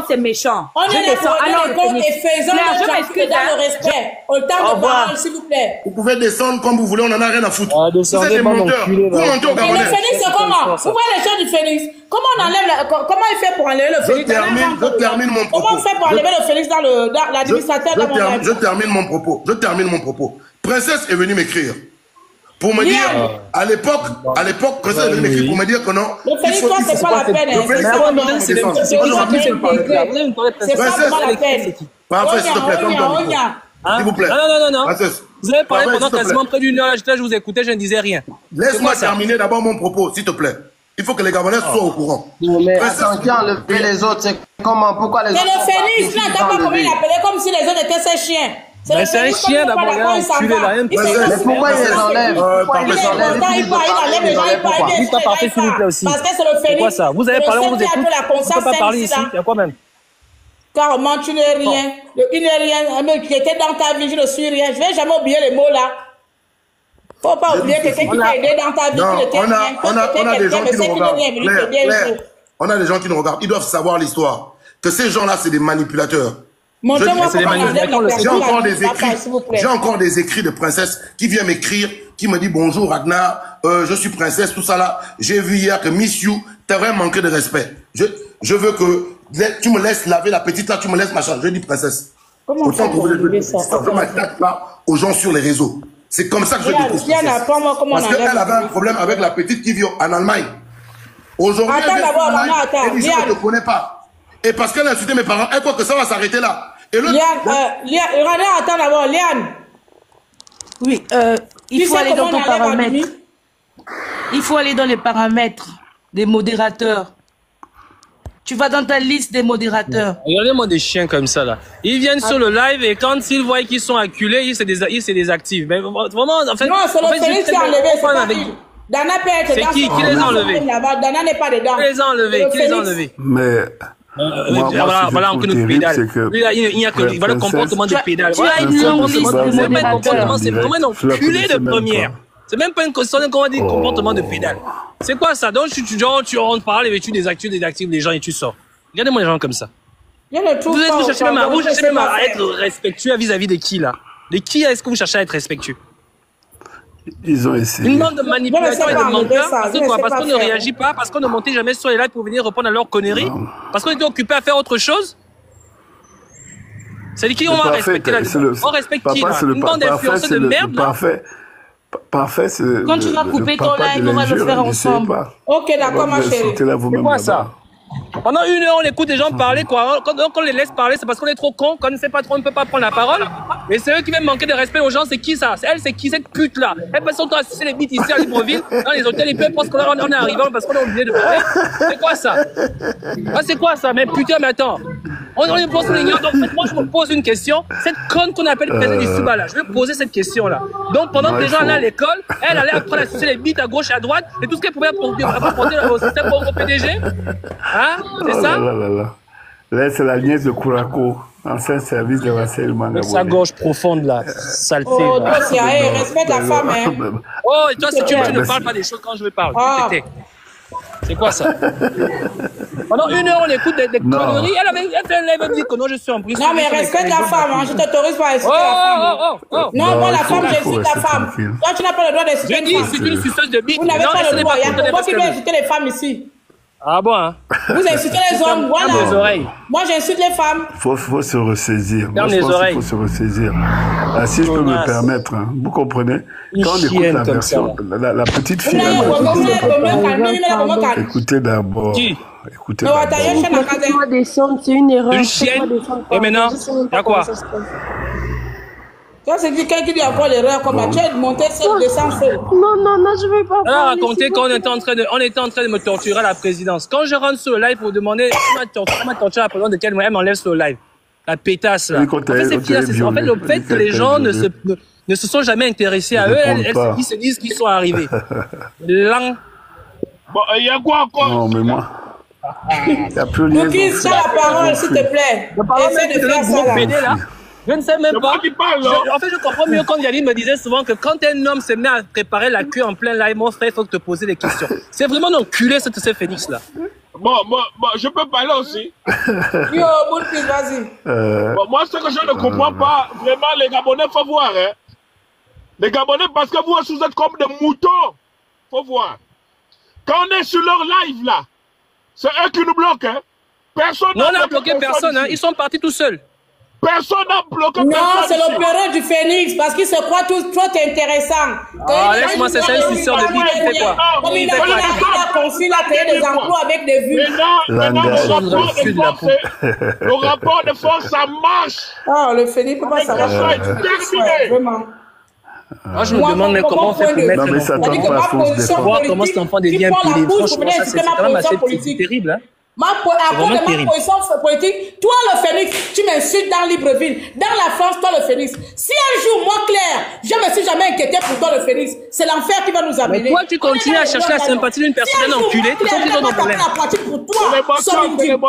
c'est méchant. On est d'accord et faisons dans le respect. Autant de parole, s'il vous plaît. Vous pouvez descendre comme vous voulez, on en a rien à foutre. Vous êtes des menteurs. Vous mentez au Gabonais. Et le phénix, c'est comment? Vous voyez les gens du phénix? Comment on enlève comment il fait pour enlever le phénix? Je termine mon propos. Comment on fait pour enlever le phénix dans l'administrateur de mon live? Je termine mon propos. Princesse est venue m'écrire pour me dire, à l'époque, Princesse est venue m'écrire pour me dire que non. Le phénix, toi, c'est pas la peine. C'est pas vraiment la peine. Parfait, s'il te plaît, s'il vous plaît. Non. Vous avez parlé pendant quasiment près d'une heure, je vous écoutais, je ne disais rien. Laisse-moi terminer d'abord mon propos, s'il te plaît. Il faut que les Gabonais soient au courant. Mais attends, qui a enlevé les autres? C'est comment? Pourquoi les autres? C'est le phénix, là, t'as pas comment il appelait, comme si les autres étaient ses chiens. C'est un chien d'abord, il a enculé là. Mais pourquoi ils les enlèvent? Il enlève les gens, il parle s'il vous plaît aussi. Parce que c'est le phénix. C'est quoi ça? Vous avez parlé, on vous écoute. On ne peut pas parler ici. Il y a quoi même? Carrément, tu n'es rien. Il n'est rien. J'étais dans ta vie, je ne suis rien. Je ne vais jamais oublier les mots là. Faut pas oublier quelqu'un qui t'a aidé dans ta vie. On a des gens qui nous regardent. On a des gens qui nous regardent. Ils doivent savoir l'histoire. Que ces gens-là, c'est des manipulateurs. J'ai encore des écrits de princesse qui vient m'écrire, qui me dit bonjour Ragnar, je suis princesse, tout ça là. J'ai vu hier que Miss You t'aurait manqué de respect. Je veux que tu me laisses laver la petite là, tu me laisses machin. Je dis princesse. Comment ça je ne m'attaque pas aux gens sur les réseaux. C'est comme ça que je déteste. Parce qu'elle avait un problème avec la petite qui vit en Allemagne. Aujourd'hui, elle dit je ne te connais pas. Et parce qu'elle a insulté mes parents, elle croit que ça va s'arrêter là. Liane, attends d'abord, Liane. Oui, il faut aller dans ton paramètre. Il faut aller dans les paramètres des modérateurs. Tu vas dans ta liste des modérateurs. Regardez-moi des chiens comme ça là. Ils viennent sur le live et quand ils voient qu'ils sont acculés, ils se désactivent. Mais vraiment, en fait. Non, c'est le Félix qui a enlevé, c'est pas lui. Dana peut être dedans. C'est qui les a enlevés? Dana n'est pas dedans. Qui les a enlevés? Qui les a enlevés? Mais. Voilà, on connaît le pédale. Il n'y a que le comportement de pédale. Tu as une longue liste de modérateurs. C'est vraiment un enculé de première. C'est même pas une question de comment dire comportement de pédale. C'est quoi ça? Donc, tu rentres par là et tu désactives les gens et tu sors. Regardez-moi les gens comme ça. Vous cherchez même à être respectueux vis-à-vis de qui là? De qui est-ce que vous cherchez à être respectueux? Ils ont essayé. Une bande de manipulateurs et de menteurs. Parce qu'on ne réagit pas, parce qu'on ne montait jamais sur les lives pour venir répondre à leurs conneries, parce qu'on était occupé à faire autre chose. C'est qui on va respecter là? On respecte qui là? Une bande d'influenceurs de merde là? Parfait, c'est. Quand tu vas couper ton live, on va le faire ensemble. Ok, d'accord, ma chérie. C'est quoi ça? Pendant 1 heure, on écoute des gens parler, quoi. Quand on les laisse parler, c'est parce qu'on est trop con, qu'on ne sait pas trop, on ne peut pas prendre la parole. Et c'est eux qui viennent manquer de respect aux gens. C'est qui ça? Elle, c'est qui cette pute-là? Elle passe son temps à sucer les bites ici à Libreville, dans les hôtels, et puis elle pense qu'on est arrivant parce qu'on a oublié de parler. C'est quoi ça? Ah, c'est quoi ça? Mais putain, mais attends. On est pour les gars. Donc, moi, je me pose une question. Cette conne qu'on appelle le président du Suba, là, je vais poser cette question-là. Donc, pendant que les gens allaient à l'école, elle allait apprendre à sucer les bites à gauche et à droite, et tout ce qu'elle pouvait apporter au système au PDG. Hein? C'est ça? Là, c'est la nièce de Kourako, ancien service de renseignement. Avec sa gorge profonde, là, saleté. Oh, toi, c'est respecte la femme, hein. Oh, et toi, si tu ne parles pas des choses quand je parle. C'est quoi ça? Pendant 1 heure, on écoute des conneries. Elle avait dit que non, je suis en prison. Non, mais respecte la femme, hein. Je t'autorise pas à insulter la femme. Non, moi, la femme, j'insulte la femme. Toi, tu n'as pas le droit d'insulter une femme. Je dis, c'est une suceuse de bite. Vous n'avez pas le droit. Il y a pourquoi tu veux insulter les femmes ici? Ah bon, hein? Vous insultez les hommes, voilà. Ferme les oreilles. Moi, j'insulte les femmes. Faut se ressaisir. Ferme les oreilles. Il faut se ressaisir. Si je peux me permettre, hein, vous comprenez? Quand on écoute la version, la petite fille... Écoutez d'abord. Écoutez d'abord. C'est une erreur. Une chienne. Et maintenant, il y a quoi? Toi, c'est quelqu'un qui dit encore l'erreur, comme tu es monté seul, descend seul. Non, je veux pas. Elle a raconté qu'on était en train de me torturer à la présidence. Quand je rentre sur le live pour demander, on m'a torturé à la présidence de quel moment elle m'enlève sur le live. La pétasse, là. En fait, le fait que les gens ne se sont jamais intéressés à eux, ils se disent qu'ils sont arrivés. Lent. Bon, il y a quoi encore? Non, mais moi. Il n'y a plus rien. Qui ça la parole, s'il te plaît? Essaie de faire ça, là. Je ne sais même pas. En fait, je comprends mieux quand Yaline me disait souvent que quand un homme se met à préparer la queue en plein live, mon frère, il faut te poser des questions. C'est vraiment d'enculé ce Phoenix là. Bon, je peux parler aussi. Yo, Boulpis, vas-y. Bon, moi, ce que je ne comprends pas, vraiment, les Gabonais, faut voir, hein. Les Gabonais, parce que vous êtes comme des moutons. Faut voir. Quand on est sur leur live là, c'est eux qui nous bloquent, hein. Personne n'a bloqué personne, hein. Ils sont partis tout seuls. Personne n'a bloqué. Non, c'est l'opéra du Phénix parce qu'il se croit trop intéressant. Laisse-moi, c'est ça, une suceur de bite, il fait quoi? Comme il a conçu, il a créé des emplois avec des vues. Maintenant, le rapport de force, ça marche. Ah, le Phénix peut pas s'arrêter. Terminé. Vraiment. Moi, je me demande, mais comment on fait pour mettre non, mais ça tombe pas à force d'efforts. Voir comment cet enfant devient pilier. Franchement, ça, c'est quand même assez terrible, hein. À cause de ma position politique, toi le Phénix, tu m'insultes dans Libreville, dans la France, toi le Phénix. Si un jour, moi Claire, je me suis jamais inquiété pour toi le Phénix, c'est l'enfer qui va nous amener. Mais toi, tu continues à chercher la sympathie d'une personne enculée, tu sais qu'ils ont des problèmes. Pour toi,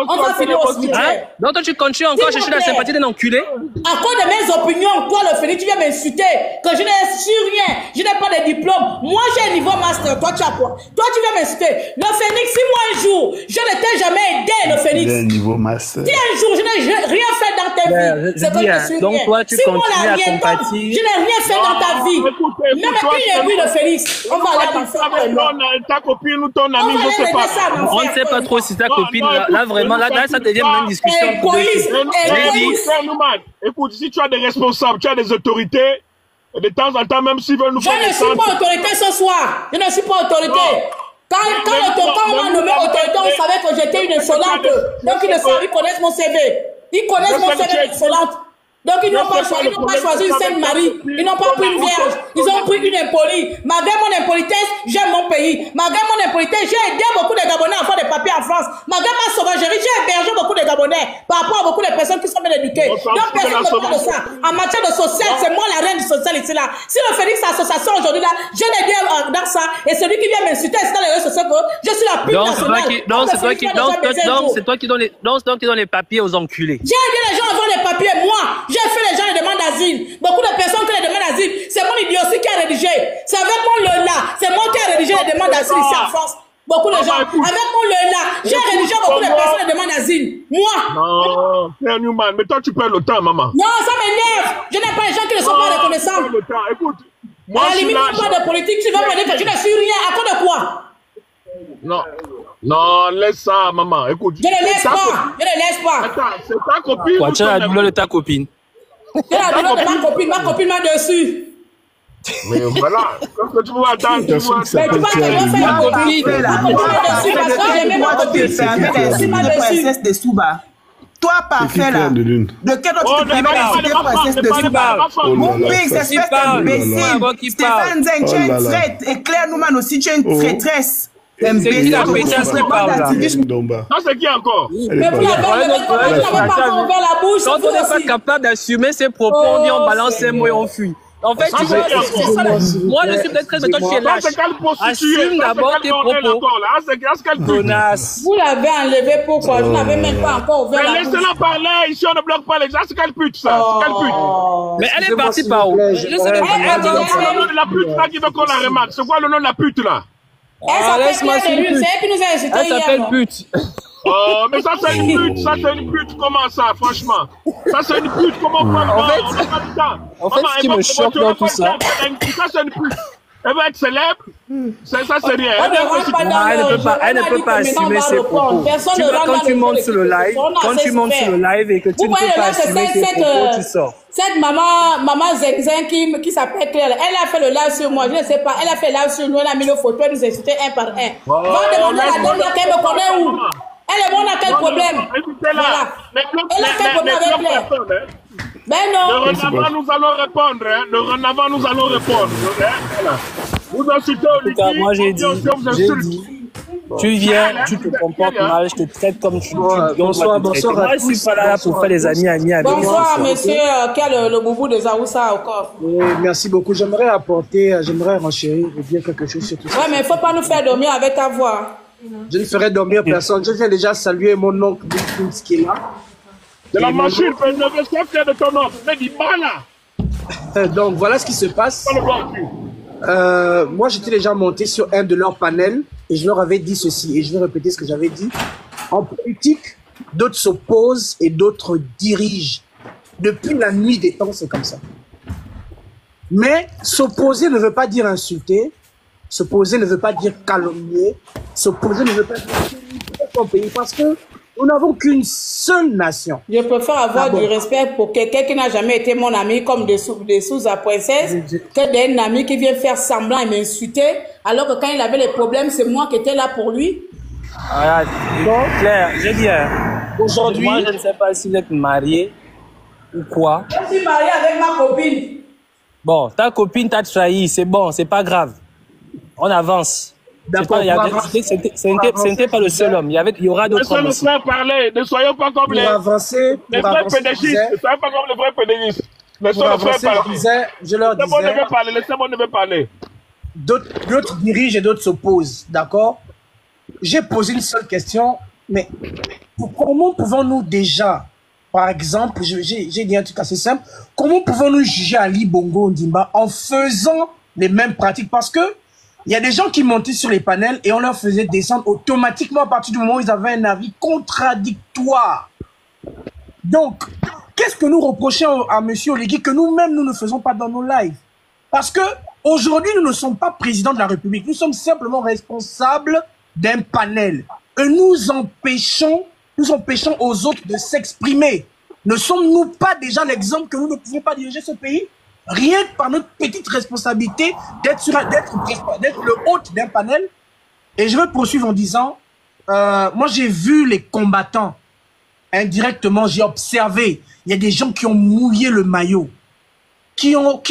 on va finir au cimetière. Donc toi, tu continues encore à chercher la sympathie d'un enculé. À cause de mes opinions, toi le Phénix, tu viens m'insulter, que je n'ai su rien, je n'ai pas de diplôme. Moi j'ai un niveau master, toi tu as quoi? Toi tu viens m'insulter. Le Phénix, si moi un jour, je ne t'ai jamais aidé le Phénix. Niveau master. Si un jour je n'ai rien fait dans ta vie, c'est que je suis donc rien. toi tu continues à compatir. Je n'ai rien fait dans ta vie. Même une aiguille de Phénix. On va aller en faire. Ta copine ou ton ami, je sais pas. On ne sait pas trop si ta copine, là vraiment, là ça devient une discussion. Écoute, si tu as des responsables, tu as des autorités, de temps en temps, même s'ils veulent nous faire je ne suis pas autorité ce soir. Je ne suis pas autorité. Quand on m'a nommé autorité, on savait que j'étais une insolente. Donc ils connaissent mon CV. Ils connaissent mon CV insolente. Donc ils n'ont pas choisi une Sainte Marie. Ils n'ont pas pris une vierge. Ils ont pris une impolie. Malgré mon impolitesse, j'aime mon pays. Malgré mon impolitesse, j'ai aidé beaucoup de Gabonais à faire des papiers en France. Malgré ma sauvagerie, j'ai hébergé beaucoup de Gabonais par rapport à beaucoup de personnes qui sont bien éduquées. Donc personne ne parle de ça. En matière de social, c'est moi la reine du social ici là. Si le Phénix Association aujourd'hui là, je l'ai dit dans ça. Et celui qui vient m'insulter, c'est dans les réseaux sociaux que je suis la pute nationale. Donc c'est toi qui donne les papiers aux enculés. J'ai aidé les gens à avoir les papiers, moi. J'ai fait les gens les demandes d'asile. Beaucoup de personnes qui les demandent d'asile, c'est mon idiotie qui a rédigé. C'est avec mon Lola. C'est moi qui ai rédigé les demandes d'asile ici en France. Beaucoup de gens. Avec mon Lola, j'ai rédigé beaucoup de personnes les demandes d'asile. Moi. Non, c'est Newman. Mais toi, tu perds le temps, maman. Non, ça m'énerve. Je n'ai pas les gens qui ne sont pas reconnaissants. Écoute, moi, à la limite, pas de politique, tu vas me dire que je ne suis rien. À cause de quoi? Non, laisse ça, maman. Écoute. Je ne laisse pas. Je ne laisse pas. Attends, c'est ta copine. Quoi, tu as la douleur de ta copine? J'ai la douleur de ma copine. Ma copine m'a dessus. Mais voilà, quand tu veux attendre, tu vois. Mais tu vas faire ma copine. Ma copine m'a dessus parce que j'aimais ma copine. C'est la princesse de Souba. Toi, parfait là. De quel autre tu te permets d'insulter princesse de Souba? Mon père, c'est espèce d'imbécile. Stéphane Zen, tu es une traite. Et Claire Nouman aussi, tu es une traîtresse. C'est qui la princesse qui parle là? Non, c'est qui encore? Mais vous n'avez pas ouvert la bouche. Quand on n'est pas capable d'assumer ses propos, on dit on balance ses mots et on fuit. En fait, tu vois, c'est ça. Moi, je suis peut-être très, mais toi, tu es lâche. Assume d'abord tes propos. Bonasse. Vous l'avez enlevé pourquoi? Je n'avais même pas encore ouvert la bouche. Mais laissez-la parler. Ici, on ne bloque pas les gens. C'est quelle pute, ça? C'est quelle pute? Mais elle est partie par où? Je sais même pas. C'est le nom de la pute là qui veut qu'on la remarque. C'est quoi le nom de la pute là? Laisse-moi sur une pute. C'est elle qui nous a insulté hier. Elle s'appelle pute. Oh, mais ça c'est une pute, ça c'est une pute, comment ça, franchement? Ça c'est une pute, comment on parle? En fait, ce qui me choque dans tout ça... Ça c'est une pute. Elle va être célèbre, ça c'est rien. Elle ne peut pas assumer ses propos. Quand tu montes sur le live, et que tu ne peux pas assumer tes propos, tu sors. Cette maman Zengzen qui s'appelle Claire, elle a fait le live sur moi, je ne sais pas, elle a fait le live sur nous, elle a mis nos photos, elle nous a insulté un par un. Va demander à la dame qu'elle me connaît où. Elle est bonne à quel problème? Voilà. Elle a quel problème avec Claire? Ben non. Dorénavant, nous allons répondre. Dorénavant, nous allons répondre. Vous insultez Olivier. Moi, j'ai dit. Tu viens, tu te comportes mal, je te traite comme tu veux. Bonsoir. Moi, je suis pas là pour faire les amis avec moi. Bonsoir, monsieur. Quel est le boubou de Zaoussa encore? Merci beaucoup. J'aimerais renchérir et dire quelque chose sur tout ça. Ouais, mais il ne faut pas nous faire dormir avec ta voix. Je ne ferai dormir personne. Je viens déjà saluer mon oncle qui est là. De la machine, ne veux pas faire de ton oncle. Mais dis pas là. Donc voilà ce qui se passe. Moi j'étais déjà monté sur un de leurs panels et je leur avais dit ceci, et je vais répéter ce que j'avais dit. En politique, d'autres s'opposent et d'autres dirigent. Depuis la nuit des temps, c'est comme ça. Mais s'opposer ne veut pas dire insulter, s'opposer ne veut pas dire calomnier, s'opposer ne veut pas dire ton pays, parce que nous n'avons qu'une seule nation. Je préfère avoir du respect pour quelqu'un qui n'a jamais été mon ami, comme des sous à princesse, que d'un ami qui vient faire semblant et m'insulter, alors que quand il avait les problèmes, c'est moi qui étais là pour lui. Voilà. Donc, Claire, je dis, aujourd'hui, moi je ne sais pas si vous êtes marié ou quoi. Je suis mariée avec ma copine. Bon, ta copine t'a trahi, c'est bon, c'est pas grave. On avance. Ce n'était pas le seul homme, il y aura d'autres hommes aussi. Laissez le frère parler, ne soyons pas comme les vrais pédégistes, ne soyons pas comme les vrais pédégistes. Laissez le frère parler. Je leur disais, laissez-moi parler. D'autres dirigent et d'autres s'opposent, d'accord? J'ai posé une seule question, mais comment pouvons-nous déjà, par exemple, j'ai dit un truc assez simple, comment pouvons-nous juger Ali Bongo Ondimba en faisant les mêmes pratiques? Parce que il y a des gens qui montaient sur les panels et on leur faisait descendre automatiquement à partir du moment où ils avaient un avis contradictoire. Donc, qu'est-ce que nous reprochons à M. Oligui que nous-mêmes, nous ne faisons pas dans nos lives? Parce que aujourd'hui, nous ne sommes pas président de la République. Nous sommes simplement responsables d'un panel. Et nous empêchons aux autres de s'exprimer. Ne sommes-nous pas déjà l'exemple que nous ne pouvons pas diriger ce pays? Rien que par notre petite responsabilité d'être le hôte d'un panel. Et je vais poursuivre en disant, moi j'ai vu les combattants indirectement, j'ai observé, il y a des gens qui ont mouillé le maillot, qui ont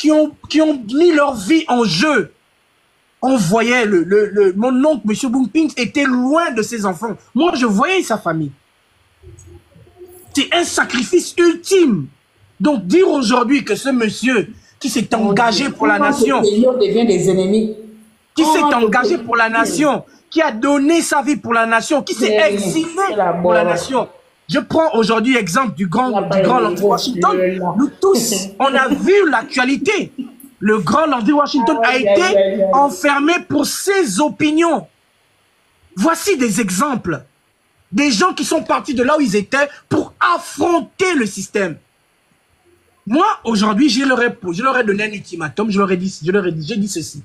mis leur vie en jeu. On voyait mon oncle, M. Bumping, était loin de ses enfants. Moi, je voyais sa famille. C'est un sacrifice ultime. Donc, dire aujourd'hui que ce monsieur qui s'est engagé pour la nation, on devient des ennemis. Qui s'est engagé pour la nation, qui a donné sa vie pour la nation, qui s'est exilé pour la nation. Je prends aujourd'hui l'exemple du grand Landry Washington. Nous tous, on a vu l'actualité. Le grand Landry Washington a été enfermé pour ses opinions. Voici des exemples. Des gens qui sont partis de là où ils étaient pour affronter le système. Moi, aujourd'hui, je leur ai donné un ultimatum, j'ai dit ceci.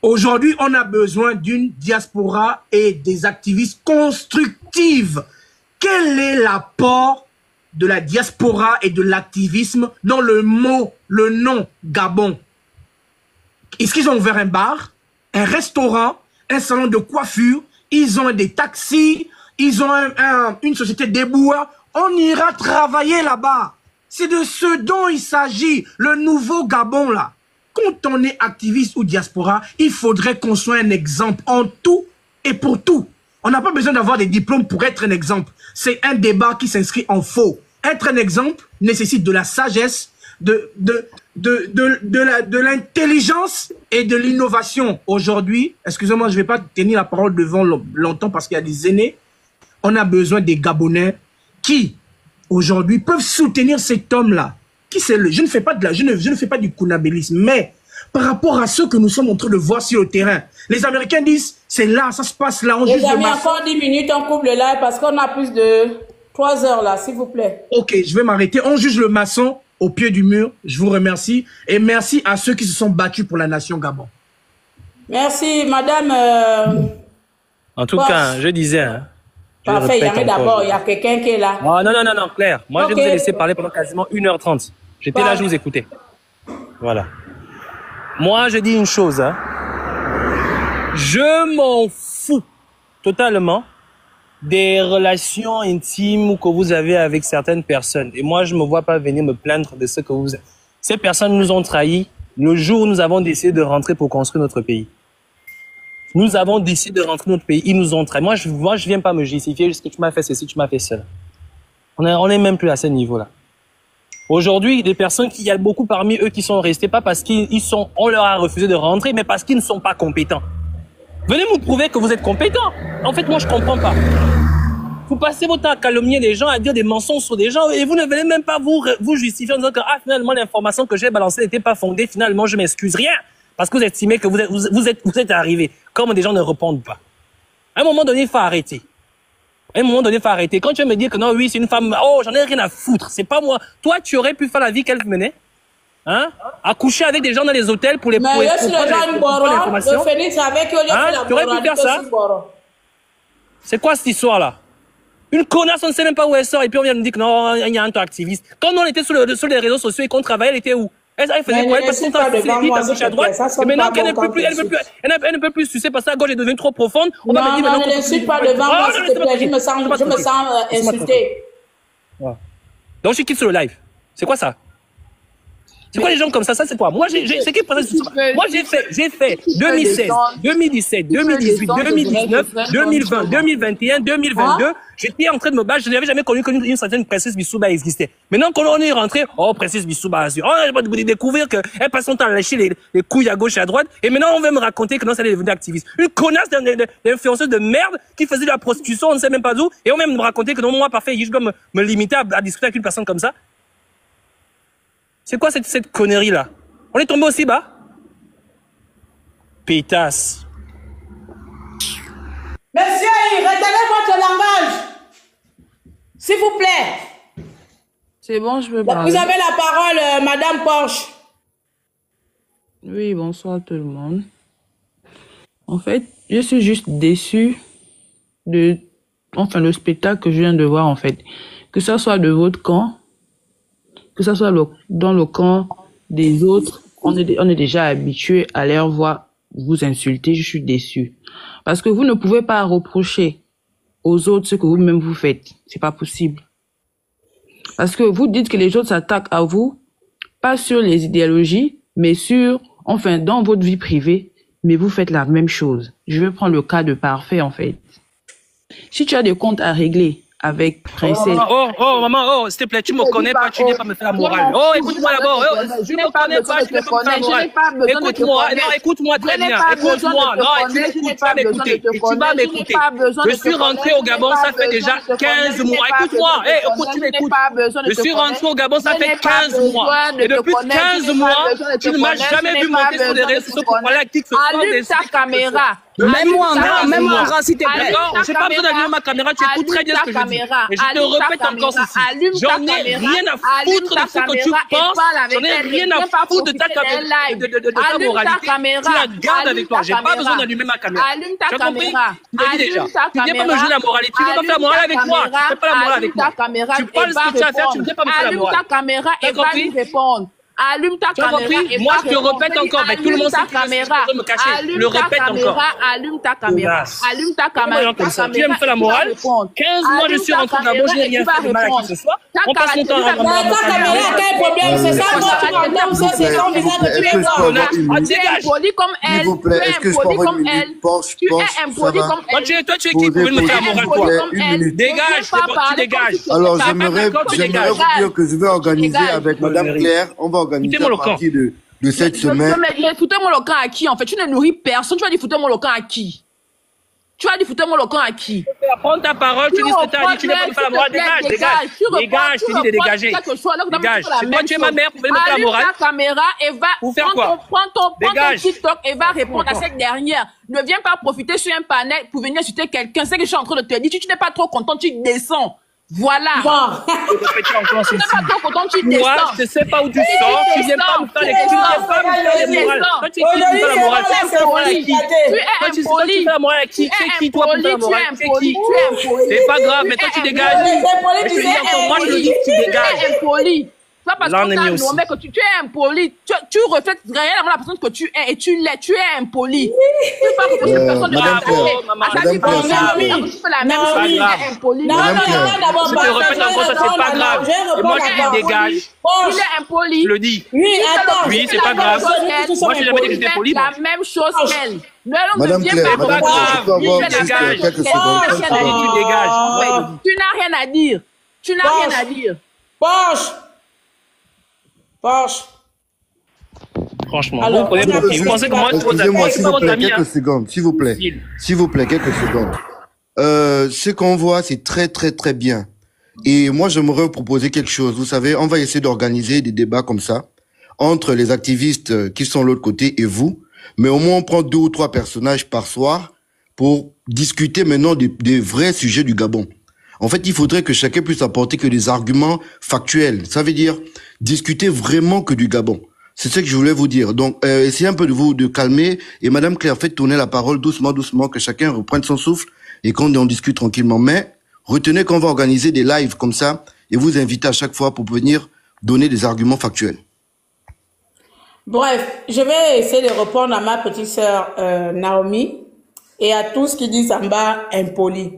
Aujourd'hui, on a besoin d'une diaspora et des activistes constructives. Quel est l'apport de la diaspora et de l'activisme dans le nom Gabon? Est-ce qu'ils ont ouvert un bar, un restaurant, un salon de coiffure, ils ont des taxis, ils ont une société d'éboueurs? On ira travailler là-bas. C'est de ce dont il s'agit, le nouveau Gabon là. Quand on est activiste ou diaspora, il faudrait qu'on soit un exemple en tout et pour tout. On n'a pas besoin d'avoir des diplômes pour être un exemple. C'est un débat qui s'inscrit en faux. Être un exemple nécessite de la sagesse, de l'intelligence et de l'innovation. Aujourd'hui, excusez-moi, je ne vais pas tenir la parole devant longtemps parce qu'il y a des aînés. On a besoin des Gabonais qui, aujourd'hui, peuvent soutenir cet homme-là. Qui c'est je ne fais pas je ne fais pas du kunabélisme, mais par rapport à ce que nous sommes en train de voir sur le terrain, les Américains disent, c'est là, ça se passe là. Les amis, encore 10 minutes, on coupe le live parce qu'on a plus de 3 heures là, s'il vous plaît. Ok, je vais m'arrêter. On juge le maçon au pied du mur. Je vous remercie. Et merci à ceux qui se sont battus pour la nation Gabon. Merci, madame. En tout cas, je disais... Hein, parfait, Yamé d'abord, il y a quelqu'un qui est là. Oh, non, Claire. Moi, je vous ai laissé parler pendant quasiment 1h30. J'étais là, je vous écoutais. Voilà. Moi, je dis une chose. Hein. Je m'en fous totalement des relations intimes que vous avez avec certaines personnes. Et moi, je ne me vois pas venir me plaindre de ce que vous... Ces personnes nous ont trahis le jour où nous avons décidé de rentrer pour construire notre pays. Nous avons décidé de rentrer dans notre pays, ils nous ont trahis. Moi, je viens pas me justifier jusqu'à tu m'as fait ceci, tu m'as fait cela. On est même plus à ce niveau-là. Aujourd'hui, des personnes il y a beaucoup parmi eux qui sont restés, pas parce on leur a refusé de rentrer, mais parce qu'ils ne sont pas compétents. Venez me prouver que vous êtes compétents. En fait, moi, je comprends pas. Vous passez votre temps à calomnier les gens, à dire des mensonges sur des gens, et vous ne venez même pas vous justifier en disant que, finalement, l'information que j'ai balancée n'était pas fondée, finalement, je m'excuse rien. Parce que vous estimez que vous êtes arrivé. Comme des gens ne répondent pas. À un moment donné, il faut arrêter. À un moment donné, il faut arrêter. Quand tu vas me dire que non, oui, c'est une femme, oh, j'en ai rien à foutre. C'est pas moi. Toi, tu aurais pu faire la vie qu'elle menait. Hein? À coucher avec des gens dans les hôtels pour les mais si les gens le Phoenix avec eux, tu aurais pu faire ça. C'est quoi cette histoire-là? Une connasse, on ne sait même pas où elle sort. Et puis on vient nous dire que non, il y a un temps activiste. Quand on était sur les réseaux sociaux et qu'on travaillait, elle était où? Elle faisait quoi? Elle passait son temps à sucer les filles à gauche à droite. Et maintenant qu'elle ne peut plus sucer parce que la gauche est devenue trop profonde. On va me dire maintenant. Non, ne l'insulte pas devant moi, s'il te plaît. Je me sens insulté. Donc je quitte sur le live. C'est quoi ça? C'est quoi les gens comme ça? Ça, c'est quoi? Moi, c'est qui Princesse Souba? Moi, j'ai fait 2016, 2017, 2018, 2019, 2020, 2021, 2022. J'étais en train de me battre. Je n'avais jamais connu qu'une certaine Princesse Bissouma existait. Maintenant, quand on est rentré, oh, Princesse Bissouma, on va découvrir qu'elle passe son temps à lâcher les couilles à gauche et à droite. Et maintenant, on veut me raconter que non, ça est devenue activiste. Une connasse d'influenceuse de merde qui faisait de la prostitution, on ne sait même pas d'où. Et on va même me raconter que non, moi, parfait, je dois me limiter à discuter avec une personne comme ça. C'est quoi cette connerie-là? On est tombé aussi bas? Pétasse. Monsieur, retenez votre langage. S'il vous plaît. C'est bon, je veux parler. Vous avez la parole, Madame Porsche. Oui, bonsoir tout le monde. En fait, je suis juste déçue de le spectacle que je viens de voir, en fait. Que ça soit de votre camp, que ça soit dans le camp des autres, on est déjà habitué à les voir vous insulter. Je suis déçue. Parce que vous ne pouvez pas reprocher aux autres ce que vous-même vous faites. C'est pas possible. Parce que vous dites que les autres s'attaquent à vous, pas sur les idéologies, mais dans votre vie privée, mais vous faites la même chose. Je vais prendre le cas de Parfait, en fait. Si tu as des comptes à régler avec Princesse... Maman, s'il te plaît, tu me connais pas, tu n'es pas me faire la morale. Oh, écoute-moi d'abord. Tu me connais pas, tu n'es pas me faire la morale. Écoute-moi, non, écoute-moi très bien. Écoute-moi, non, tu vas m'écouter. Tu vas m'écouter. Je suis rentré au Gabon, ça fait déjà 15 mois. Écoute-moi, écoute, tu m'écoutes. Je suis rentré au Gabon, ça fait 15 mois. Et depuis 15 mois, tu ne m'as jamais vu monter sur les réseaux sociaux pour parler à qui que ce soit. Allume ta caméra. Même moi en grand, s'il te plaît. J'ai pas besoin d'allumer ma caméra, tu écoutes très bien ce que je dis. Et je te répète encore ceci. J'en ai rien à foutre de ce que tu penses. J'en ai rien à foutre de ta moralité. Tu la gardes avec toi. J'ai pas besoin d'allumer ma caméra. Allume ta caméra. Tu l'as dit déjà. Tu viens pas me jouer la moralité. Tu viens pas faire la morale avec moi. Tu fais pas la morale avec moi. Tu parles ce que tu as à faire, tu ne viens pas me faire la morale. Allume ta caméra et va lui répondre. Allume ta caméra et moi je te répète encore, mais tout le monde sait que je me cacher. Je le répète encore. Allume ta caméra. Allume ta caméra. Tu viens me faire la morale. 15 mois je suis rentré dans je n'ai rien fait de mal à qui que ce soit. On passe mon temps à ta caméra, quel problème? C'est ça, moi, c'est son visage que tu es fort. Tu es impoli comme elle. S'il vous plaît, est-ce que je peux avoir une minute? Tu es impoli comme elle. Toi, tu es qui pour me faire la morale, toi? Dégage, tu dégages. Alors, j'aimerais vous dire que je vais organiser avec Madame Claire, on va organiser à partir de cette semaine. Mais foutez-moi le camp à qui, en fait? Tu ne nourris personne. Tu vas dire foutez-moi le camp à qui? Tu vas dire foutez-moi le camp à qui? Prends ta parole, tu dis ce que tu as dit, tu n'es pas me faire la morale, dégage, tu dis de dégager. Dégage, c'est toi, tu es ma mère, pour venir me faire la morale. Allume ta caméra et va, prends ton TikTok et va répondre à cette dernière. Ne viens pas profiter sur un panel pour venir insulter quelqu'un. C'est que je suis en train de te dire, tu n'es pas trop content, tu descends. Voilà. Moi, je ne sais pas où tu sors. Tu viens pas me faire les morales. Quand tu fais la morale, tu fais la morale à qui? Tu fais la morale à qui? C'est qui toi pour faire la morale? C'est qui? C'est pas grave, mais toi tu dégages. Je te dis encore, moi je te dis que tu dégages. Parce que tu es impoli. Tu reflètes réellement la personne que tu es et tu l'es. Tu es impoli. Tu parles de personne de Madame je te répète encore, ça c'est pas grave. Et moi je dis dégage. Il est impoli. Je le dis. Oui, c'est pas grave. Moi je n'ai jamais dit que j'étais poli. La même chose qu'elle. Madame Claire, je peux avoir juste quelques secondes. Tu dégages. Tu n'as rien à dire. Tu n'as rien à dire. Porsche. Franchement, vous pensez que moi je pose la question, quelques secondes, s'il vous plaît. S'il vous plaît, quelques secondes. Ce qu'on voit, c'est très, très, très bien. Et moi, j'aimerais vous proposer quelque chose. Vous savez, on va essayer d'organiser des débats comme ça entre les activistes qui sont de l'autre côté et vous. Mais au moins, on prend 2 ou 3 personnages par soir pour discuter maintenant des vrais sujets du Gabon. En fait, il faudrait que chacun puisse apporter que des arguments factuels. Ça veut dire discuter vraiment que du Gabon. C'est ce que je voulais vous dire. Donc, essayez un peu de calmer. Et Madame Claire, faites tourner la parole doucement, que chacun reprenne son souffle et qu'on en discute tranquillement. Mais retenez qu'on va organiser des lives comme ça et vous inviter à chaque fois pour venir donner des arguments factuels. Bref, je vais essayer de répondre à ma petite sœur Naomi et à tous qui disent en bas impoli.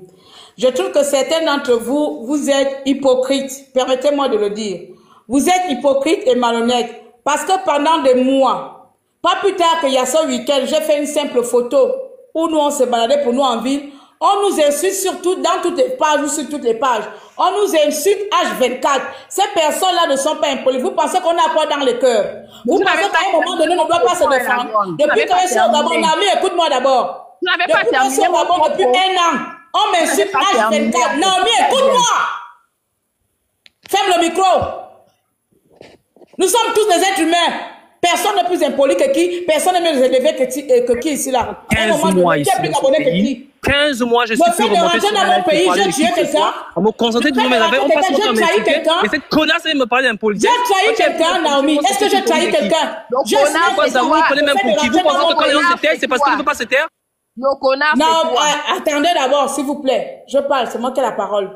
Je trouve que certains d'entre vous, vous êtes hypocrites. Permettez-moi de le dire. Vous êtes hypocrites et malhonnêtes. Parce que pendant des mois, pas plus tard qu'il y a ce week-end, j'ai fait une simple photo où nous on se baladait pour nous en ville. On nous insulte surtout dans toutes les pages ou sur toutes les pages. On nous insulte H24. Ces personnes-là ne sont pas impolies. Vous pensez qu'on a quoi dans le cœur? Vous pensez qu'à un moment donné, on ne doit pas se défendre? Depuis que je suis au Gabon, Naomi, écoute-moi d'abord. Depuis que je suis au Gabon depuis 1 an, on m'insulte H24. Naomi, écoute-moi. Ferme le micro. Nous sommes tous des êtres humains. Personne n'est plus impoli que qui. Personne n'est mieux élevé que qui ici là. 15 mois ici dans ce pays. 15 mois, je suis plus remonté sur dans mon pays, j'ai tué quelqu'un. On me concentrait tout le monde, on passe mon temps à m'insulter. Et cette connasse, elle me parlait d'un politique. J'ai trahi quelqu'un, Naomi. Est-ce que j'ai trahi quelqu'un? Je connais même pour qui. Vous pensez que quand les gens se taisent, c'est parce qu'ils ne veulent pas se taire? Non, attendez d'abord, s'il vous plaît. Je parle, c'est moi qui ai la parole.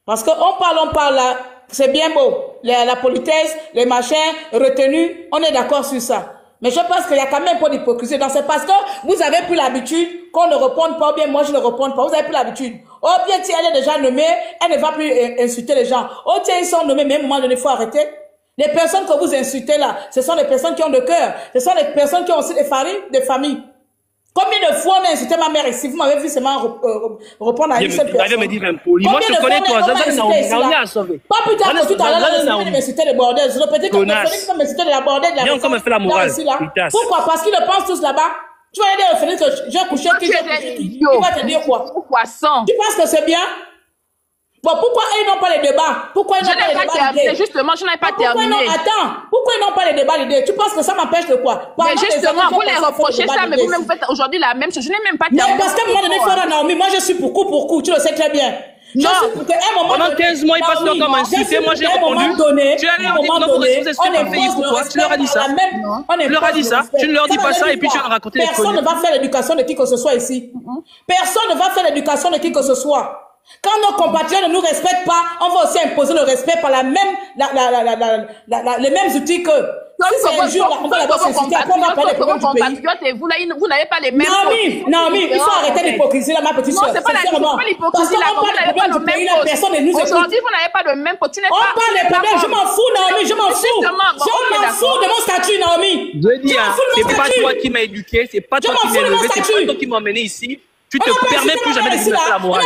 Parce qu'on parle là. C'est bien beau, la politesse, les machins, retenus, on est d'accord sur ça. Mais je pense qu'il y a quand même un peu d'hypocrisie. Donc c'est parce que vous avez plus l'habitude qu'on ne réponde pas, ou bien moi je ne réponds pas. Vous avez plus l'habitude. Oh bien, si elle est déjà nommée, elle ne va plus insulter les gens. Oh tiens, ils sont nommés, mais à un moment donné, il faut arrêter. Les personnes que vous insultez là, ce sont des personnes qui ont de cœur. Ce sont des personnes qui ont aussi des familles. Combien de fois on a insulté ma mère ici? Vous m'avez vu seulement répondre à une seule personne. Me dire impoli. Moi, je connais toi. Ça, on a sauvé. Pas plus tard que tout à l'heure, on m'insulter les bordels. Je répétais que Félix peut m'insulter de la bordel. Viens encore me faire la morale. Pourquoi? Parce qu'ils le pensent tous là-bas. Tu vas aller au Félix que j'ai couché qui il va te dire quoi? Pourquoi sans? Tu penses que c'est bien? Bon, pourquoi ils n'ont pas les débats? Pourquoi ils n'ont pas les débats l'idée? Justement, je n'ai pas terminé. Attends, pourquoi ils n'ont pas les débats l'idée? Tu penses que ça m'empêche de quoi? Mais justement, vous les reprochez ça, mais vous-même vous faites aujourd'hui la même chose. Je n'ai même pas terminé. Mais parce qu'à un moment donné, Flora Naomi, moi je suis pour coup, tu le sais très bien. Non, pendant 15 mois, ils passent leur temps à m'insulter. Moi, j'ai répondu. Tu as l'air de dire non, pour vous pourquoi tu leur as dit ça. Tu leur as dit ça. Tu ne leur dis pas ça et puis tu vas raconter les Personne ne va faire l'éducation de qui que ce soit ici. Personne ne va faire l'éducation de qui que ce soit. Quand nos compatriotes ne nous respectent pas, on va aussi imposer le respect par les mêmes outils que. Si c'est un jour, on va d'abord s'insulter, après on va parler des problèmes du pays. Vous n'avez pas les mêmes. Naomi, il faut arrêter l'hypocrisie là, ma petite soeur. Non, c'est pas l'hypocrisie là. Vous n'avez pas le même poste. Aujourd'hui, vous n'avez pas le même poste. On parle des problèmes, je m'en fous, Naomi, je m'en fous. Je m'en fous de mon statut, Naomi. Je veux dire, c'est pas toi qui m'as éduqué, c'est pas toi qui m'as élevé, c'est pas toi qui m'as emmené ici. Tu te permets plus jamais de me faire la morale.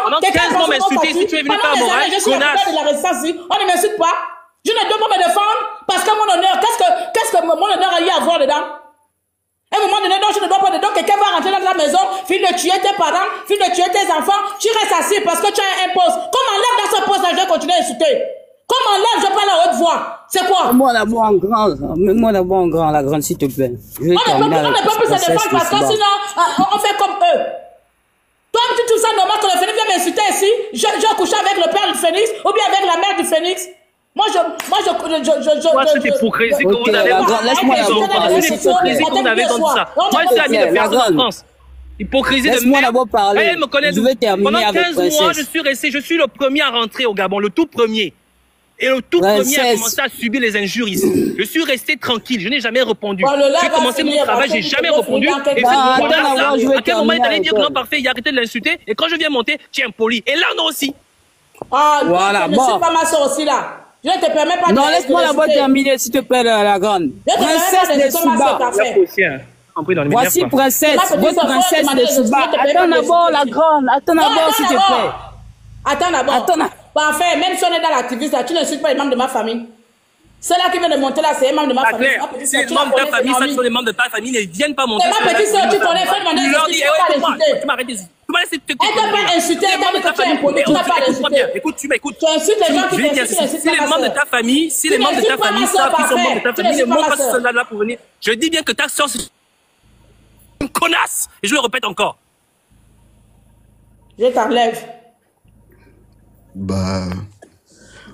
Pendant 15 ans m'insulter, si tu es venu faire la morale, connasse. On ne m'insulte pas. Je ne dois pas me défendre parce que mon honneur, qu'est-ce que mon honneur a eu à voir dedans? À un moment donné, donc je ne dois pas dedans, quelqu'un va rentrer dans la maison, fille de tuer tes parents, fille de tuer tes enfants, tu restes assis parce que tu as un poste. Comme enlève dans ce poste, je vais continuer à insulter. Comme enlève, je parle à haute voix. C'est quoi? Moi d'abord en grand, la grande, s'il te plaît. On ne peut plus se défendre parce que sinon, on fait comme eux. Toi, tu trouves ça normal que le Phénix vienne m'insulter ici? Je couche avec le père du Phénix ou bien avec la mère du Phénix? Moi, cette hypocrisie que vous avez. Laisse-moi l'hypocrisie qu'on avait dans tout ça. Moi, c'est ami de personne en France. Hypocrisie de merde. Elle me connaît. Pendant 15 mois, je suis le premier à rentrer au Gabon, le tout premier. Et le tout premier a commencé à subir les injures ici. Je suis resté tranquille, je n'ai jamais répondu. J'ai commencé mon travail, j'ai jamais répondu. Et à quel moment il allait dire non, parfait, il a arrêté de l'insulter. Et quand je viens monter, tu es impoli. Et là, non aussi. Ah, voilà, bon. Je ne suis pas ma soeur aussi là. Je ne te permets pas de. Non, laisse-moi d'abord terminer, s'il te plaît, la grande. Princesse des Souba. Voici princesse, votre princesse des Souba. Attends d'abord, la grande. Attends d'abord, s'il te plaît. Attends d'abord. Parfait, même si on est dans l'activiste, tu n'insultes pas les membres de ma famille. Ceux-là qui viennent de monter là, c'est les membres de ma famille. Si les membres de ta famille, ça sont les membres de ta famille, ne viennent pas monter. C'est ma petite soeur, tu connais, fais demander tu m'arrêtes ici. Elle t'a pas insulté, elle t'a dit que tu es impoli, tu n'as pas insulté. Écoute, tu m'écoutes. Tu insultes les gens qui t'insultent. Si les membres de ta famille, savent qu'ils sont membres de ta famille, ne montrent pas ce soldat-là pour venir. Je dis bien que ta soeur, c'est une connasse. Et je le répète encore. Je t'enlève. Bah,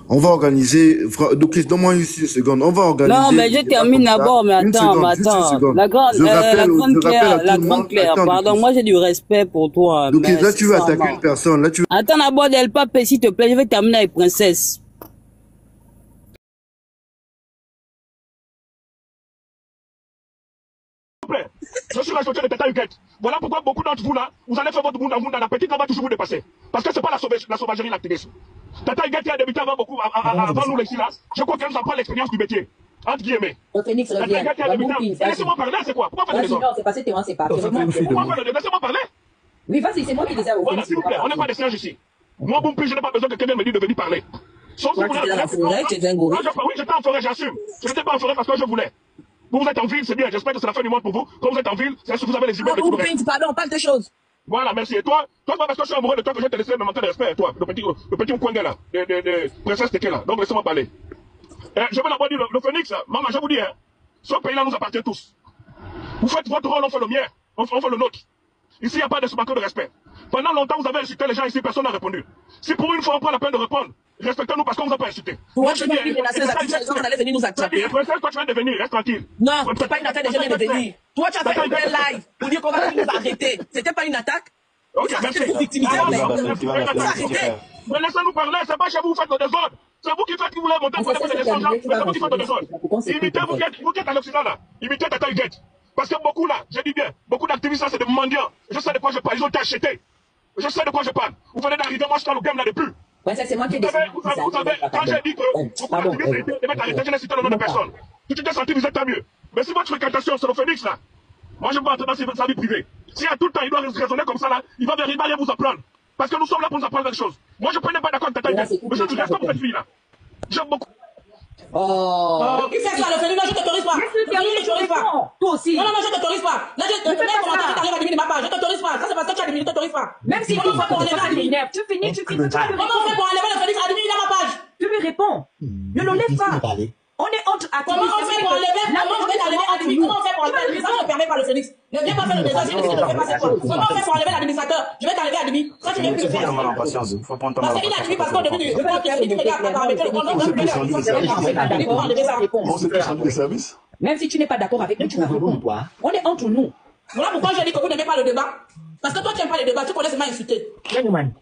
on va organiser. Donc, donne-moi une seconde. On va organiser. Non, mais je termine d'abord, mais attends. La grande Claire, pardon, moi j'ai du respect pour toi. Donc, là, tu vas attaquer une personne. Là, tu... Attends d'abord, El Pape, s'il te plaît, je vais terminer avec Princesse. Je suis responsable de Tata Huguette. Voilà pourquoi beaucoup d'entre vous là, vous allez faire votre monde dans la petite, on va toujours vous dépasser. Parce que c'est pas la sauvagerie, l'activisme. Tata Igati a débuté avant beaucoup, avant nous ici là. Je crois qu'elle nous apprend l'expérience du métier. Entre guillemets. Phoenix revient. Laissez-moi parler, c'est quoi? Pourquoi faire des non, c'est passé, c'est pas. Laissez-moi parler. Oui, vas-y, c'est moi qui disais. Voilà, s'il vous plaît, on n'est pas des singes ici. Moi, bon, plus, je n'ai pas besoin que quelqu'un me dise de venir parler. Sauf si vous voulez. Oui, j'étais en forêt, j'assume. Je n'étais pas en forêt parce que je voulais. Vous êtes en ville, c'est bien, j'espère que c'est la fin du monde pour vous. Quand vous êtes en ville, c'est ce que vous avez les immeubles. Pardon, on parle de choses. Voilà, merci. Et toi, parce que je suis amoureux de toi, que je vais te laisser me manquer de respect, toi, le petit Mkwenge là, de princesse Teke là. Donc laissez-moi parler. Je vais d'abord dire, le Phoenix, maman, je vous dis, hein, ce pays-là nous appartient tous. Vous faites votre rôle, on fait le mien, on fait le nôtre. Ici, il n'y a pas de se manquer de respect. Pendant longtemps, vous avez insulté les gens ici, personne n'a répondu. Si pour une fois, on prend la peine de répondre, respectez-nous parce qu'on vous a pas insulté. Moi, je dis, on allait venir nous attraper. Princesse, toi, tu viens de venir, reste tranquille. Non, c'est pas une attaque des gens de venir. Toi, tu as fait un live pour dire qu'on va nous arrêter. C'était pas une attaque? Ok, merci. Pour victimiser, mais laissez-nous parler, c'est pas chez vous, vous faites le désordre. C'est vous qui faites, qui voulez monter pour les descendre, c'est vous qui faites le désordre. Imitez, vous qui êtes à l'Occident là, imitez Tata Huguette. Parce que beaucoup là, je dis bien, beaucoup d'activistes là, c'est des mendiants. Je sais de quoi je parle, ils ont été achetés. Je sais de quoi je parle. Vous venez d'arriver, moi je suis dans le game là depuis. Ouais, ça c'est moi qui ai décidé. Vous savez, quand j'ai dit que beaucoup d'activistes devaient arrêter, je n'ai cité le nom de personne. Tu t'es senti, vous êtes tant mieux. Mais si votre fréquentation sur le Phoenix là, moi je ne vais pas entrer dans sa vie privée. Si à tout le temps il doit raisonner comme ça là, il va rien vous apprendre. Parce que nous sommes là pour nous apprendre quelque chose. Moi je ne suis pas d'accord avec Tata Huguette. Mais je vous laisse comme cette fille là. J'aime beaucoup. Qui fait ça, le Phoenix? Non, je t'autorise pas. Je t'autorise pas. Toi aussi. Non, je t'autorise pas. Là, je t'arrive à diminuer ma page. Je t'autorise pas. Ça, c'est parce que tu as diminué, je t'autorise pas. Même si tu fais pour enlever à diminuer. Tu finis. Comment on fait pour enlever le Phoenix à diminuer ma page? Tu lui réponds. Ne l'enlève pas. On est entre activistes. Comment on fait pour enlever? Comment on fait pour enlever l'administrateur? Comment on fait pour enlever l'administrateur? Ça ne permet pas le Phoenix. Ne viens pas faire le désastre. Je ne fais pas cette fois. Comment on fait pour enlever l'administrateur? Je vais t'enlever à demi. Ça, tu viens plus le faire. Parce qu'il a admis parce qu'on devient du paramétrer le compte. Même si tu n'es pas d'accord avec nous, tu vas répondre. On est entre nous. Voilà pourquoi je dis que vous n'aimez pas le débat. Parce que toi, tu n'aimes pas les débats, tu connais seulement insulter.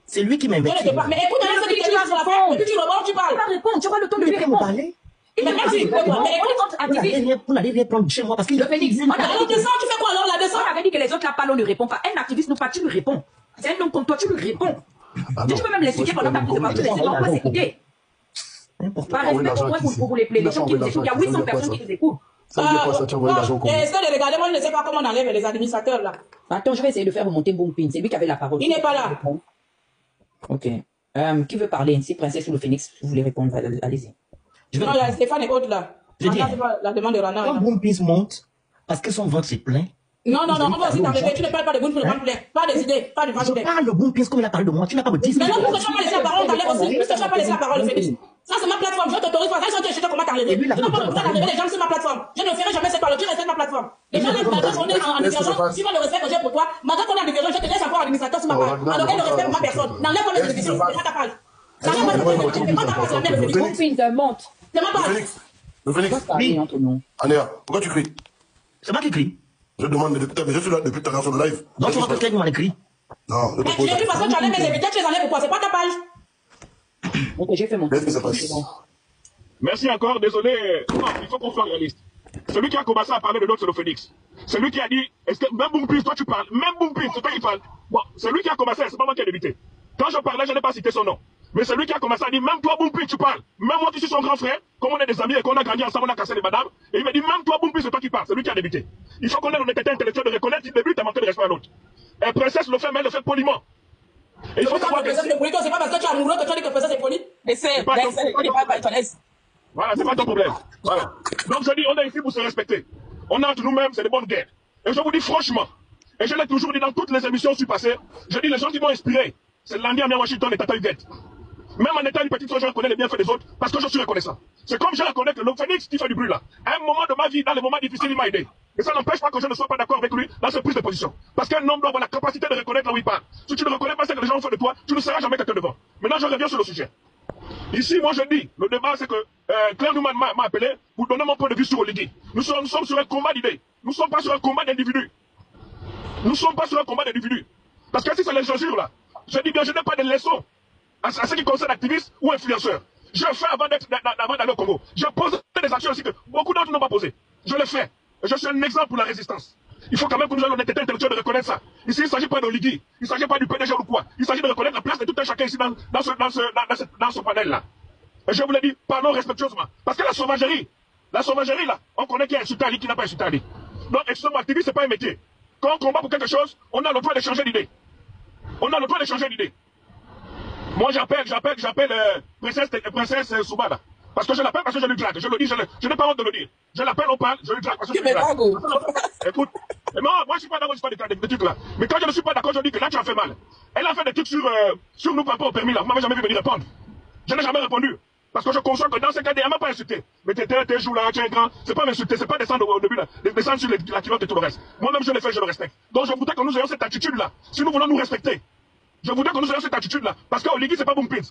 C'est lui qui m'invite. Mais écoute, ce que tu vas faire, et puis tu rebonds, tu parles. Tu vas répondre, tu auras le temps de lui répondre. Mais merci. Vous n'allez rien prendre chez moi parce qu'il le Phoenix. Alors, descends, tu fais quoi alors là? Descends. On avait dit que les autres là parlent, on ne répond pas. Un activiste nous parle, tu lui réponds. C'est un homme comme toi, tu lui réponds. Tu peux même l'expliquer pendant ta prise de parole. Tu laisses, on va s'écouter. Par respect pour les gens qui nous écoutent, il y a 800 personnes qui nous écoutent. Est-ce que regardez, moi je ne sais pas comment on enlève les administrateurs là. Attends, je vais essayer de faire remonter Bompin. C'est lui qui avait la parole. Il n'est pas là. Ok. Qui veut parler? Si Princesse ou le Phoenix, vous voulez répondre, allez-y. Non, il y a Stéphane et autres là. Je dis, la demande de Rana. quand Bompin monte, parce que son ventre s'est plein. Non, on va aussi t'arrêter. Tu ne parles pas de Bompin, pas des idées, pas de vraies idées. Je parle de Bompin comme il a parlé de moi. Tu n'as pas me dire. Mais non, pourquoi tu n'as pas laissé la parole? On t'enlève aussi. Pourquoi tu n'as pas laissé la parole, Félix? Ça, c'est ma plateforme. Je t'autorise pas. Ça, je sais comment t'enlever. Je n'ai pas le droit d'enlever les gens sur ma plateforme. Je ne ferai jamais cette parole. Tu respectes ma plateforme. Les gens, malgré qu'on est en divergence, suivant le respect que j'ai pour toi, malgré qu'on est en divergence, je te laisse encore administrateur sur ma page. Alors, elle le respect pour ma personne. N'enlève pas mes télévisions. C'est pas ta page. Ça n'enlève pas mes télévisions. C'est pas ta page. C'est le Phoenix. Monte. C'est ma page. Le Phoenix. Oui. Anéa, pourquoi tu cries? C'est moi qui crie. Je demande, mais je suis là depuis tout à l'heure sur le live. Donc tu vois que quelqu'un m'a écrit. Non, je te Mais pose tu l'as vu parce que tu enlèves mes invités, tu les enlèves pourquoi? C'est pas ta page. Ok, j'ai fait mon Qu'est-ce qui se passe? Merci encore, désolé. Non, il faut qu'on soit réaliste. Celui qui a commencé à parler de l'autre, c'est le Phoenix. Celui qui a dit, est-ce que même Bompin, toi tu parles, même Bompin, c'est toi qui parles. Bon, celui qui a commencé, c'est pas moi qui ai débuté. Quand je parlais, je n'ai pas cité son nom. Mais celui qui a commencé à dire, même toi Bompin, tu parles. Même moi qui suis son grand frère, comme on est des amis et qu'on a grandi ensemble, on a cassé les madames. Et il m'a dit, même toi Bompin, c'est toi qui parles. C'est lui qui a débuté. Il faut qu'on ait l'honnêteté intellectuelle de reconnaître qu'il débute et manquer de respect à l'autre. Et Princesse le fait, mais elle le fait poliment. Et il faut savoir que c'est pas parce que tu es amoureux que tu as dit que Princesse est poli. Mais c'est pas ton laisse. Voilà, c'est pas ton problème. Voilà. Donc je dis, on est ici pour se respecter. On est entre nous-mêmes, c'est de bonnes guerres. Et je vous dis franchement, et je l'ai toujours dit dans toutes les émissions où je suis passé, je dis les gens qui m'ont inspiré, c'est Landy Amia Washington et Tata Huguette. Même en étant une petite soeur, je reconnais les bienfaits des autres parce que je suis reconnaissant. C'est comme je reconnais que le Phoenix qui fait du bruit là, à un moment de ma vie, dans les moments difficiles, il m'a aidé. Et ça n'empêche pas que je ne sois pas d'accord avec lui dans cette prise de position. Parce qu'un homme doit avoir la capacité de reconnaître là où il parle. Si tu ne reconnais pas ce que les gens font de toi, tu ne seras jamais quelqu'un devant. Maintenant, je reviens sur le sujet. Ici, moi je dis, le débat c'est que Claire Newman m'a appelé pour donner mon point de vue sur Oligui. Nous sommes sur un combat d'idées. Nous ne sommes pas sur un combat d'individus. Nous ne sommes pas sur un combat d'individus. Parce que si c'est l'injure là, je dis bien, je n'ai pas de leçons à ce qui concerne activistes ou influenceurs. Je fais avant d'aller au Congo. Je pose des actions aussi que beaucoup d'autres n'ont pas posées. Je le fais. Je suis un exemple pour la résistance. Il faut quand même que nous ayons l'honnêteté intellectuelle de reconnaître ça. Ici, il ne s'agit pas d'Oligui, il ne s'agit pas du PDG ou quoi. Il s'agit de reconnaître la place de tout un chacun ici dans ce panel-là. Et je vous l'ai dit, parlons respectueusement. Parce que la sauvagerie là, on connaît qui a insulté Ali, qui n'a pas insulté Ali. Donc, extrêmement-activiste, ce n'est pas un métier. Quand on combat pour quelque chose, on a le droit de changer d'idée. On a le droit de changer d'idée. Moi, j'appelle Princesse Soubada. Parce que je l'appelle, parce que je lui drague. Je le dis, je n'ai pas honte de le dire. Je l'appelle, on parle, je lui drague parce que je lui drague. Écoute, moi je ne suis pas d'accord, je ne suis pas des trucs là. Mais quand je ne suis pas d'accord, je dis que là tu as fait mal. Elle a fait des trucs sur nous par rapport au permis là. Vous m'avez jamais vu venir répondre. Je n'ai jamais répondu. Parce que je conçois que dans ce cas, elle ne m'a pas insulté. Mais t'es joué là, tu es grand. C'est pas m'insulter, c'est pas descendre au début là. Descendre sur la culotte et tout le reste. Moi-même je l'ai fait, je le respecte. Donc je voudrais que nous ayons cette attitude là. Si nous voulons nous respecter. Je voudrais que nous ayons cette attitude là. Parce qu'Oligui, c'est pas Boompins.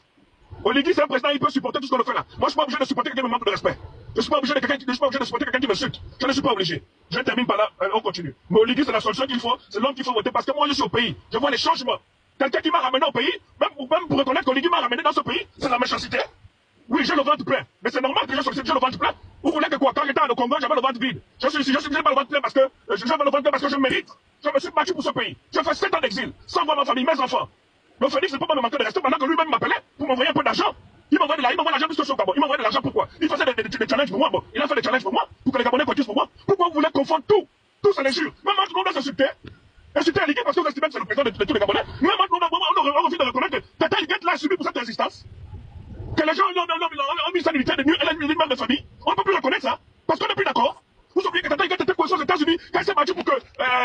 Oligui, c'est un président, il peut supporter tout ce qu'on fait là. Moi, je ne suis pas obligé de supporter quelqu'un qui me manque de respect. Je ne suis pas obligé de supporter quelqu'un qui m'insulte. Je ne suis pas obligé. Je termine par là, on continue. Mais Oligui, c'est la solution qu'il faut, c'est l'homme qu'il faut voter. Parce que moi, je suis au pays. Je vois les changements. Quelqu'un qui m'a ramené au pays, même pour reconnaître qu'Oligui m'a ramené dans ce pays, c'est la méchanceté. Oui, j'ai le ventre plein. Mais c'est normal que je sollicite, j'ai le ventre plein. Vous voulez que quoi? Quand j'étais au Congo, j'avais le ventre vide. Je n'ai pas le ventre plein parce que j'avais le ventre plein parce que je mérite. Je me suis battu pour ce pays. J'ai fait 7 ans d'exil, sans voir ma famille, mes enfants. Le Phoenix ne peut pas me manquer de respect pendant que lui-même m'appelait pour m'envoyer un peu d'argent. Il m'envoie de l'argent plus que au Gabon. Il m'envoie de l'argent pourquoi? Il faisait des challenges pour moi. Bon, il a fait des challenges pour moi, pour que les Gabonais cotisent pour moi. Pourquoi vous voulez confondre tout? Tout c'est l'injure. Même quand on doit s'insulter, insulter Aligui parce que vous estimez que c'est le président de tous les Gabonais. Même quand on a envie de reconnaître que Tata Aligui l'a subi pour cette résistance. Que les gens ont mis sa unité de nuit, elle a une mère de famille. On ne peut plus reconnaître ça. Parce qu'on n'est plus d'accord. Vous oubliez que Tata Aligui était coincé aux États-Unis quand il s'est battu pour que,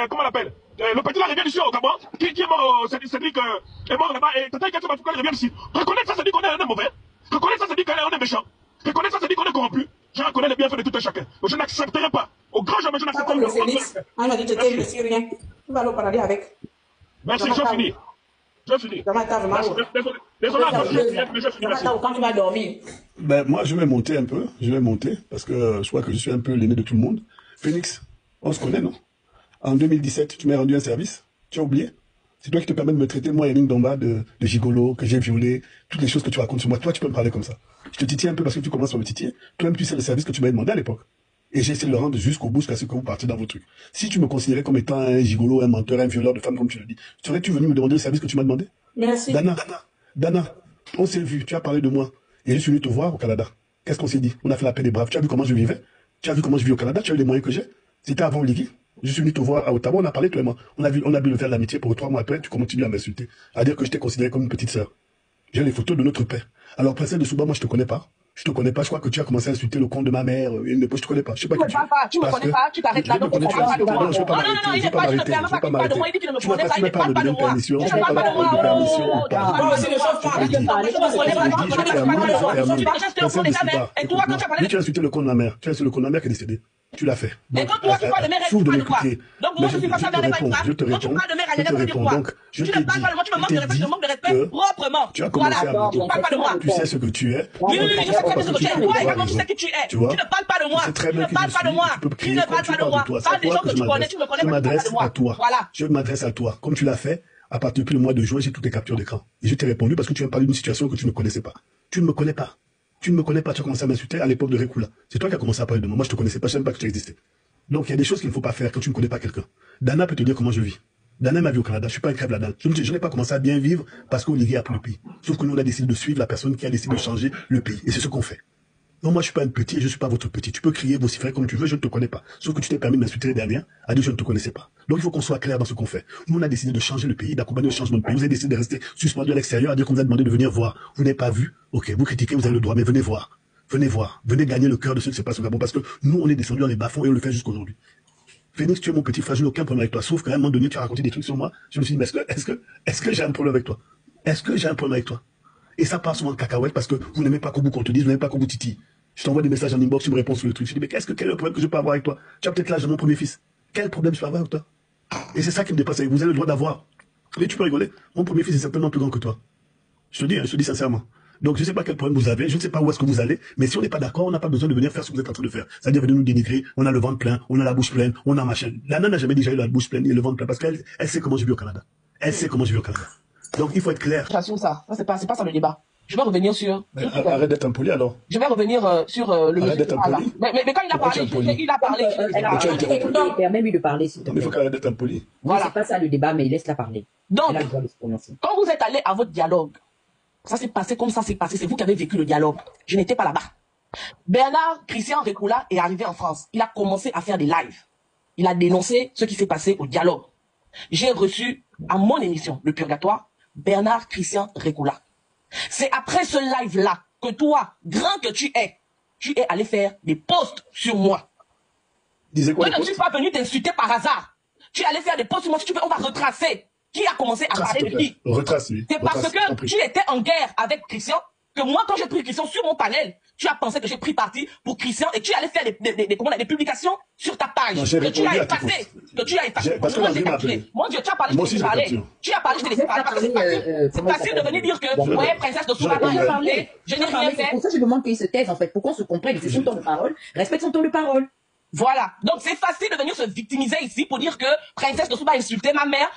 comment on l'appelle, le petit là revient ici au Gabon, qui est mort, Cédric est mort là-bas, et Tata Aligui s'est battu pour qu'il revienne ici. Reconnaître ça, c'est dit qu'on est mauvais. Reconnaître ça, c'est dit qu'on est méchant. Reconnaître ça, c'est dit qu'on est corrompu. Je reconnais les bienfaits de tout un chacun. Donc je n'accepterai pas. Au grand jamais, je n'accepterai pas. Félix, on a dit que tu sais rien. Tu vas aller au paradis avec. Merci, je finis. Je finis. Désolé, mais je finis. Quand tu vas dormir. Ben, moi, je vais monter un peu. Je vais monter parce que je crois que je suis un peu l'aîné de tout le monde. Phoenix, on se connaît, non? En 2017, tu m'as rendu un service. Tu as oublié? C'est toi qui te permets de me traiter, moi, Yannick Domba, de gigolo, que j'ai violé, toutes les choses que tu racontes sur moi. Toi, tu peux me parler comme ça. Je te titille un peu parce que tu commences par me titiller. Toi-même, tu sais le service que tu m'as demandé à l'époque. Et j'ai essayé de le rendre jusqu'au bout, jusqu'à ce que vous partiez dans vos trucs. Si tu me considérais comme étant un gigolo, un menteur, un violeur de femmes, comme tu le dis, serais-tu venu me demander le service que tu m'as demandé? Merci. Dana, on s'est vu, tu as parlé de moi. Et je suis venu te voir au Canada. Qu'est-ce qu'on s'est dit? On a fait la paix des braves. Tu as vu comment je vivais? Tu as vu comment je vis au Canada? Tu as vu les moyens que j'ai? C'était avant Oligui. Je suis venu te voir à Ottawa, on a parlé toi et moi. On a bu le verre de l'amitié pour 3 mois après, tu continues à m'insulter. À dire que je t'ai considéré comme une petite sœur. J'ai les photos de notre père. Alors, princesse de Souba, moi je te connais pas. Je crois que tu as commencé à insulter le compte de ma mère. Je te connais pas. Je sais pas qui tu es. Tu me connais pas, tu t'arrêtes là, donc tu ne parles pas de moi. Non, il n'est pas, tu ne permets pas qu'il parle de moi, il dit qu'il ne me connaît pas, il ne parle pas de moi. Tu ne parles pas de moi. Moi aussi, le chef parle. Tu as insulté le compte de ma mère. Tu as insulté le compte de ma mère qui est décédée. Tu l'as fait. Et quand toi, tu parles de mère, tu parles de quoi? Donc, moi, je suis pas ça, je te réponds. Donc, tu ne parles pas de moi, tu me manques de respect proprement. Tu as commencé à me dire. Tu ne parles pas de moi. Tu sais ce que tu es. Oui, je sais très bien ce que tu es. Toi également, tu sais qui tu es. Tu ne parles pas de moi. Tu ne parles pas de moi. Tu ne parles pas de moi. Parle des gens que tu connais, tu me connais, je m'adresse à toi. Voilà. Je m'adresse à toi. Comme tu l'as fait, à partir du mois de juin, j'ai toutes les captures d'écran. Et je t'ai répondu parce que tu viens parler d'une situation que tu ne connaissais pas. Tu ne me connais pas. Tu ne me connais pas. Tu as commencé à m'insulter à l'époque de Rekula. C'est toi qui as commencé à parler de moi. Moi, je te connaissais pas. Je ne savais pas que tu existais. Donc, il y a des choses qu'il ne faut pas faire quand tu ne connais pas quelqu'un. Dana peut te dire comment je vis. Dana m'a vu au Canada. Je suis pas une crève là-dedans. Je n'ai pas commencé à bien vivre parce qu'Oligui a pris le pays. Sauf que nous, on a décidé de suivre la personne qui a décidé de changer le pays. Et c'est ce qu'on fait. Non, moi, je suis pas un petit et je suis pas votre petit. Tu peux crier, vociférer comme tu veux, je ne te connais pas. Sauf que tu t'es permis de m'insulter les dernières, à dire que je ne te connaissais pas. Donc, il faut qu'on soit clair dans ce qu'on fait. Nous, on a décidé de changer le pays, d'accompagner le changement de pays. Vous avez décidé de rester suspendu à l'extérieur, à dire qu'on vous a demandé de venir voir. Vous n'avez pas vu. Ok, vous critiquez, vous avez le droit, mais venez voir. Venez voir. Venez gagner le cœur de ceux qui se passent au Gabon. Parce que nous, on est descendu dans les bas-fonds et on le fait jusqu'aujourd'hui. Phoenix, tu es mon petit frère, je n'ai aucun problème avec toi. Sauf qu'à un moment donné, tu as raconté des trucs sur moi. Je me suis dit, mais est-ce que j'ai un problème avec toi? Est-ce que j'ai un problème avec toi? Et ça part souvent de cacahuète parce que vous n'aimez pas qu'on vous contredise, vous n'aimez pas qu'on vous titille. Je t'envoie des messages en inbox, tu me réponds sur le truc. Je dis, mais quel est le problème que je peux avoir avec toi? Tu as peut-être l'âge de mon premier fils. Quel problème je peux avoir avec toi? Et c'est ça qui me dépasse. Vous avez le droit d'avoir. Mais tu peux rigoler. Mon premier fils est certainement plus grand que toi. Je te dis sincèrement. Donc, je ne sais pas quel problème vous avez, je ne sais pas où est-ce que vous allez, mais si on n'est pas d'accord, on n'a pas besoin de venir faire ce que vous êtes en train de faire. C'est-à-dire venir nous dénigrer, on a le ventre plein, on a la bouche pleine, on a machin. Lana n'a jamais déjà eu la bouche pleine et le ventre plein parce qu'elle sait comment je vis au Canada. Elle sait comment je vis au Canada. Donc, il faut être clair. Ça, c'est pas ça le débat. Je vais revenir sur... Arrête d'être impoli alors. Je vais revenir sur le monsieur. Mais quand il a parlé, il a parlé. Permets-lui de parler, s'il te plaît. Il faut qu'arrête d'être impoli. Voilà. C'est pas ça le débat, mais laisse-la parler. Donc, quand vous êtes allé à votre dialogue, ça s'est passé comme ça s'est passé. C'est vous qui avez vécu le dialogue. Je n'étais pas là-bas. Bernard Christian Rekula est arrivé en France. Il a commencé à faire des lives. Il a dénoncé ce qui s'est passé au dialogue. J'ai reçu à mon émission, Le Purgatoire, Bernard Christian Rekula. C'est après ce live-là que toi, grand que tu es allé faire des posts sur moi. Disais quoi, je ne suis pas venu t'insulter par hasard. Tu es allé faire des posts sur moi. Si tu veux, on va retracer. Qui a commencé à parler de qui? Retrace, oui. C'est parce que tu étais en guerre avec Christian que moi, quand j'ai pris Christian sur mon panel, tu as pensé que j'ai pris parti pour Christian et tu allais faire des publications sur ta page. Non, que tu as effacé. Que tu as effacé. Moi, j'ai capturé. Mon Dieu, tu as parlé, je t'ai parlé. Tu as parlé, je t'ai laissé parler. Parce que c'est facile de venir dire que, vous voyez, princesse de Souba, j'ai parlé, je n'ai rien fait. C'est pour ça que je demande qu'il se taise, en fait, pour qu'on se comprenne. C'est son temps de parole. Respecte son temps de parole. Voilà. Donc, c'est facile de venir se victimiser ici pour dire que princesse de Souba a insulté ma mère.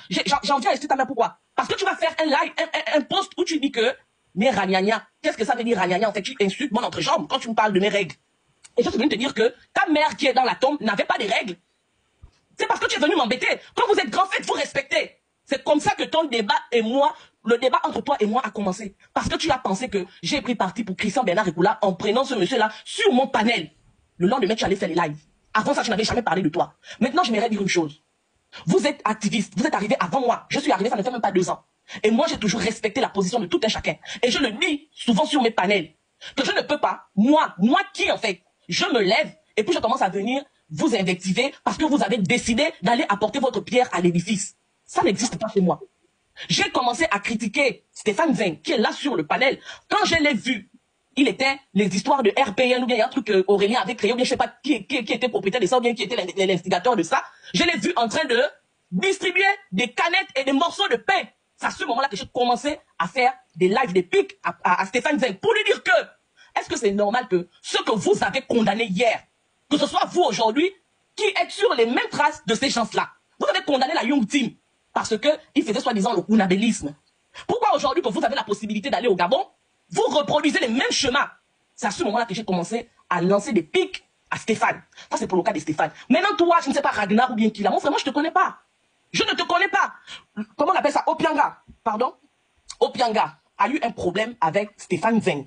J'en viens à insulter ta mère. Pourquoi? Parce que tu vas faire un live, un post où tu dis que mais ragnagna, qu'est-ce que ça veut dire ragnagna? En fait, tu insultes mon entrejambe quand tu me parles de mes règles. Et je suis venu te dire que ta mère qui est dans la tombe n'avait pas de règles. C'est parce que tu es venu m'embêter. Quand vous êtes grand, faites-vous respecter. C'est comme ça que ton débat et moi, le débat entre toi et moi a commencé. Parce que tu as pensé que j'ai pris parti pour Christian Bernard Rekula en prenant ce monsieur-là sur mon panel. Le lendemain, tu allais faire les lives. Avant ça, je n'avais jamais parlé de toi. Maintenant, je m'aimerais dire une chose. Vous êtes activiste, vous êtes arrivé avant moi. Je suis arrivé, ça ne fait même pas 2 ans. Et moi, j'ai toujours respecté la position de tout un chacun. Et je le dis souvent sur mes panels, que je ne peux pas, moi qui en fait, je me lève et puis je commence à venir vous invectiver parce que vous avez décidé d'aller apporter votre pierre à l'édifice. Ça n'existe pas chez moi. J'ai commencé à critiquer Stéphane Zeng, qui est là sur le panel. Quand je l'ai vu, il était les histoires de RPN, ou bien il y a un truc Aurélien avait créé, ou bien je sais pas qui était propriétaire de ça, ou bien qui était l'instigateur de ça. Je l'ai vu en train de distribuer des canettes et des morceaux de pain. C'est à ce moment-là que j'ai commencé à faire des lives, des pics à Stéphane Zeng pour lui dire que, est-ce que c'est normal que ce que vous avez condamné hier, que ce soit vous aujourd'hui, qui êtes sur les mêmes traces de ces gens-là, vous avez condamné la Young Team parce que il faisait soi-disant le kunabélisme. Pourquoi aujourd'hui que vous avez la possibilité d'aller au Gabon, vous reproduisez les mêmes chemins? C'est à ce moment-là que j'ai commencé à lancer des pics à Stéphane. Ça, c'est pour le cas de Stéphane. Maintenant, toi, je ne sais pas Ragnar ou bien qui là. Moi, vraiment, je ne te connais pas. Je ne te connais pas. Comment on appelle ça? Opianga. Pardon? Opianga a eu un problème avec Stéphane Zeng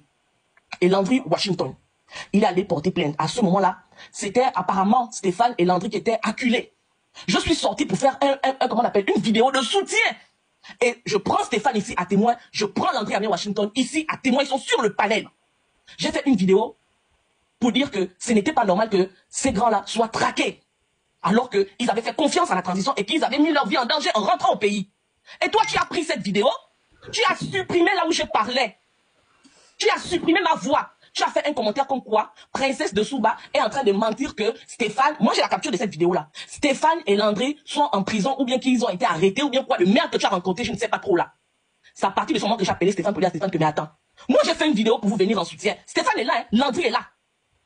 et Landry Washington. Il est allé porter plainte. À ce moment-là, c'était apparemment Stéphane et Landry qui étaient acculés. Je suis sorti pour faire comment on appelle, une vidéo de soutien. Et je prends Stéphane ici à témoin. Je prends Landry Washington ici à témoin. Ils sont sur le panel. J'ai fait une vidéo pour dire que ce n'était pas normal que ces grands-là soient traqués. Alors qu'ils avaient fait confiance à la transition et qu'ils avaient mis leur vie en danger en rentrant au pays. Et toi, tu as pris cette vidéo, tu as supprimé là où je parlais. Tu as supprimé ma voix. Tu as fait un commentaire comme quoi Princesse de Souba est en train de mentir que Stéphane, moi j'ai la capture de cette vidéo-là, Stéphane et Landry sont en prison ou bien qu'ils ont été arrêtés ou bien quoi, le merde que tu as rencontré, je ne sais pas trop là. C'est à partir de ce moment que j'ai appelé Stéphane pour dire à Stéphane que mais attends, moi j'ai fait une vidéo pour vous venir en soutien. Stéphane est là, hein, Landry est là.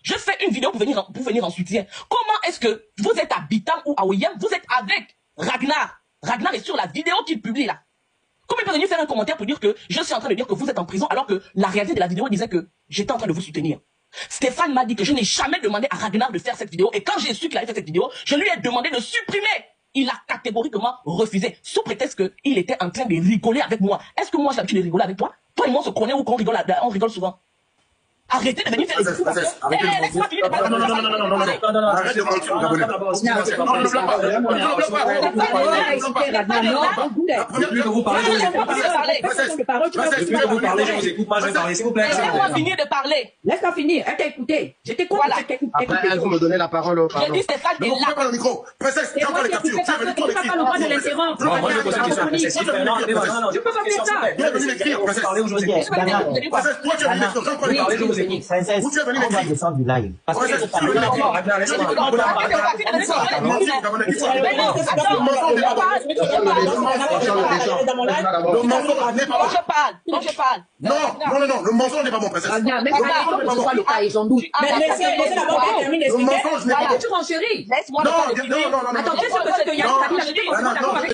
Je fais une vidéo pour venir en soutien. Comment est-ce que vous êtes à Bitam ou à Oyem, vous êtes avec Ragnar? Ragnar est sur la vidéo qu'il publie là. Comment il peut venir faire un commentaire pour dire que je suis en train de dire que vous êtes en prison alors que la réalité de la vidéo disait que j'étais en train de vous soutenir? Stéphane m'a dit que je n'ai jamais demandé à Ragnar de faire cette vidéo et quand j'ai su qu'il avait fait cette vidéo, je lui ai demandé de supprimer. Il a catégoriquement refusé sous prétexte qu'il était en train de rigoler avec moi. Est-ce que moi j'ai l'habitude de rigoler avec toi? Toi et moi on se connaît ou qu'on rigole, on rigole souvent. Arrêtez de venir faire des discours. Laisse-moi finir de parler. Non, arrête de mentir. Laisse-moi finir de parler. Laisse-moi finir. Elle t'a écouté. Je t'écoute. Après, elle me donner la parole. J'ai dit Stéphane est là. Ne pas le micro. Princesse, tu as pas les captures. Tu es venu trop l'écrire. Moi, je l'interromps. Moi, je pose une question à Princesse. Je peux pas faire ça. Tu es venu l'écrire, Princesse. Princesse, toi, tu es venu l'écrire. Princesse, on va descendre du live. Parce que je parle. Non, le mensonge n'est pas bon, Princesse. Le mensonge n'est pas bon. Tu renchéris. Laisse-moi Non, attends, qu'est-ce que c'est que Yann?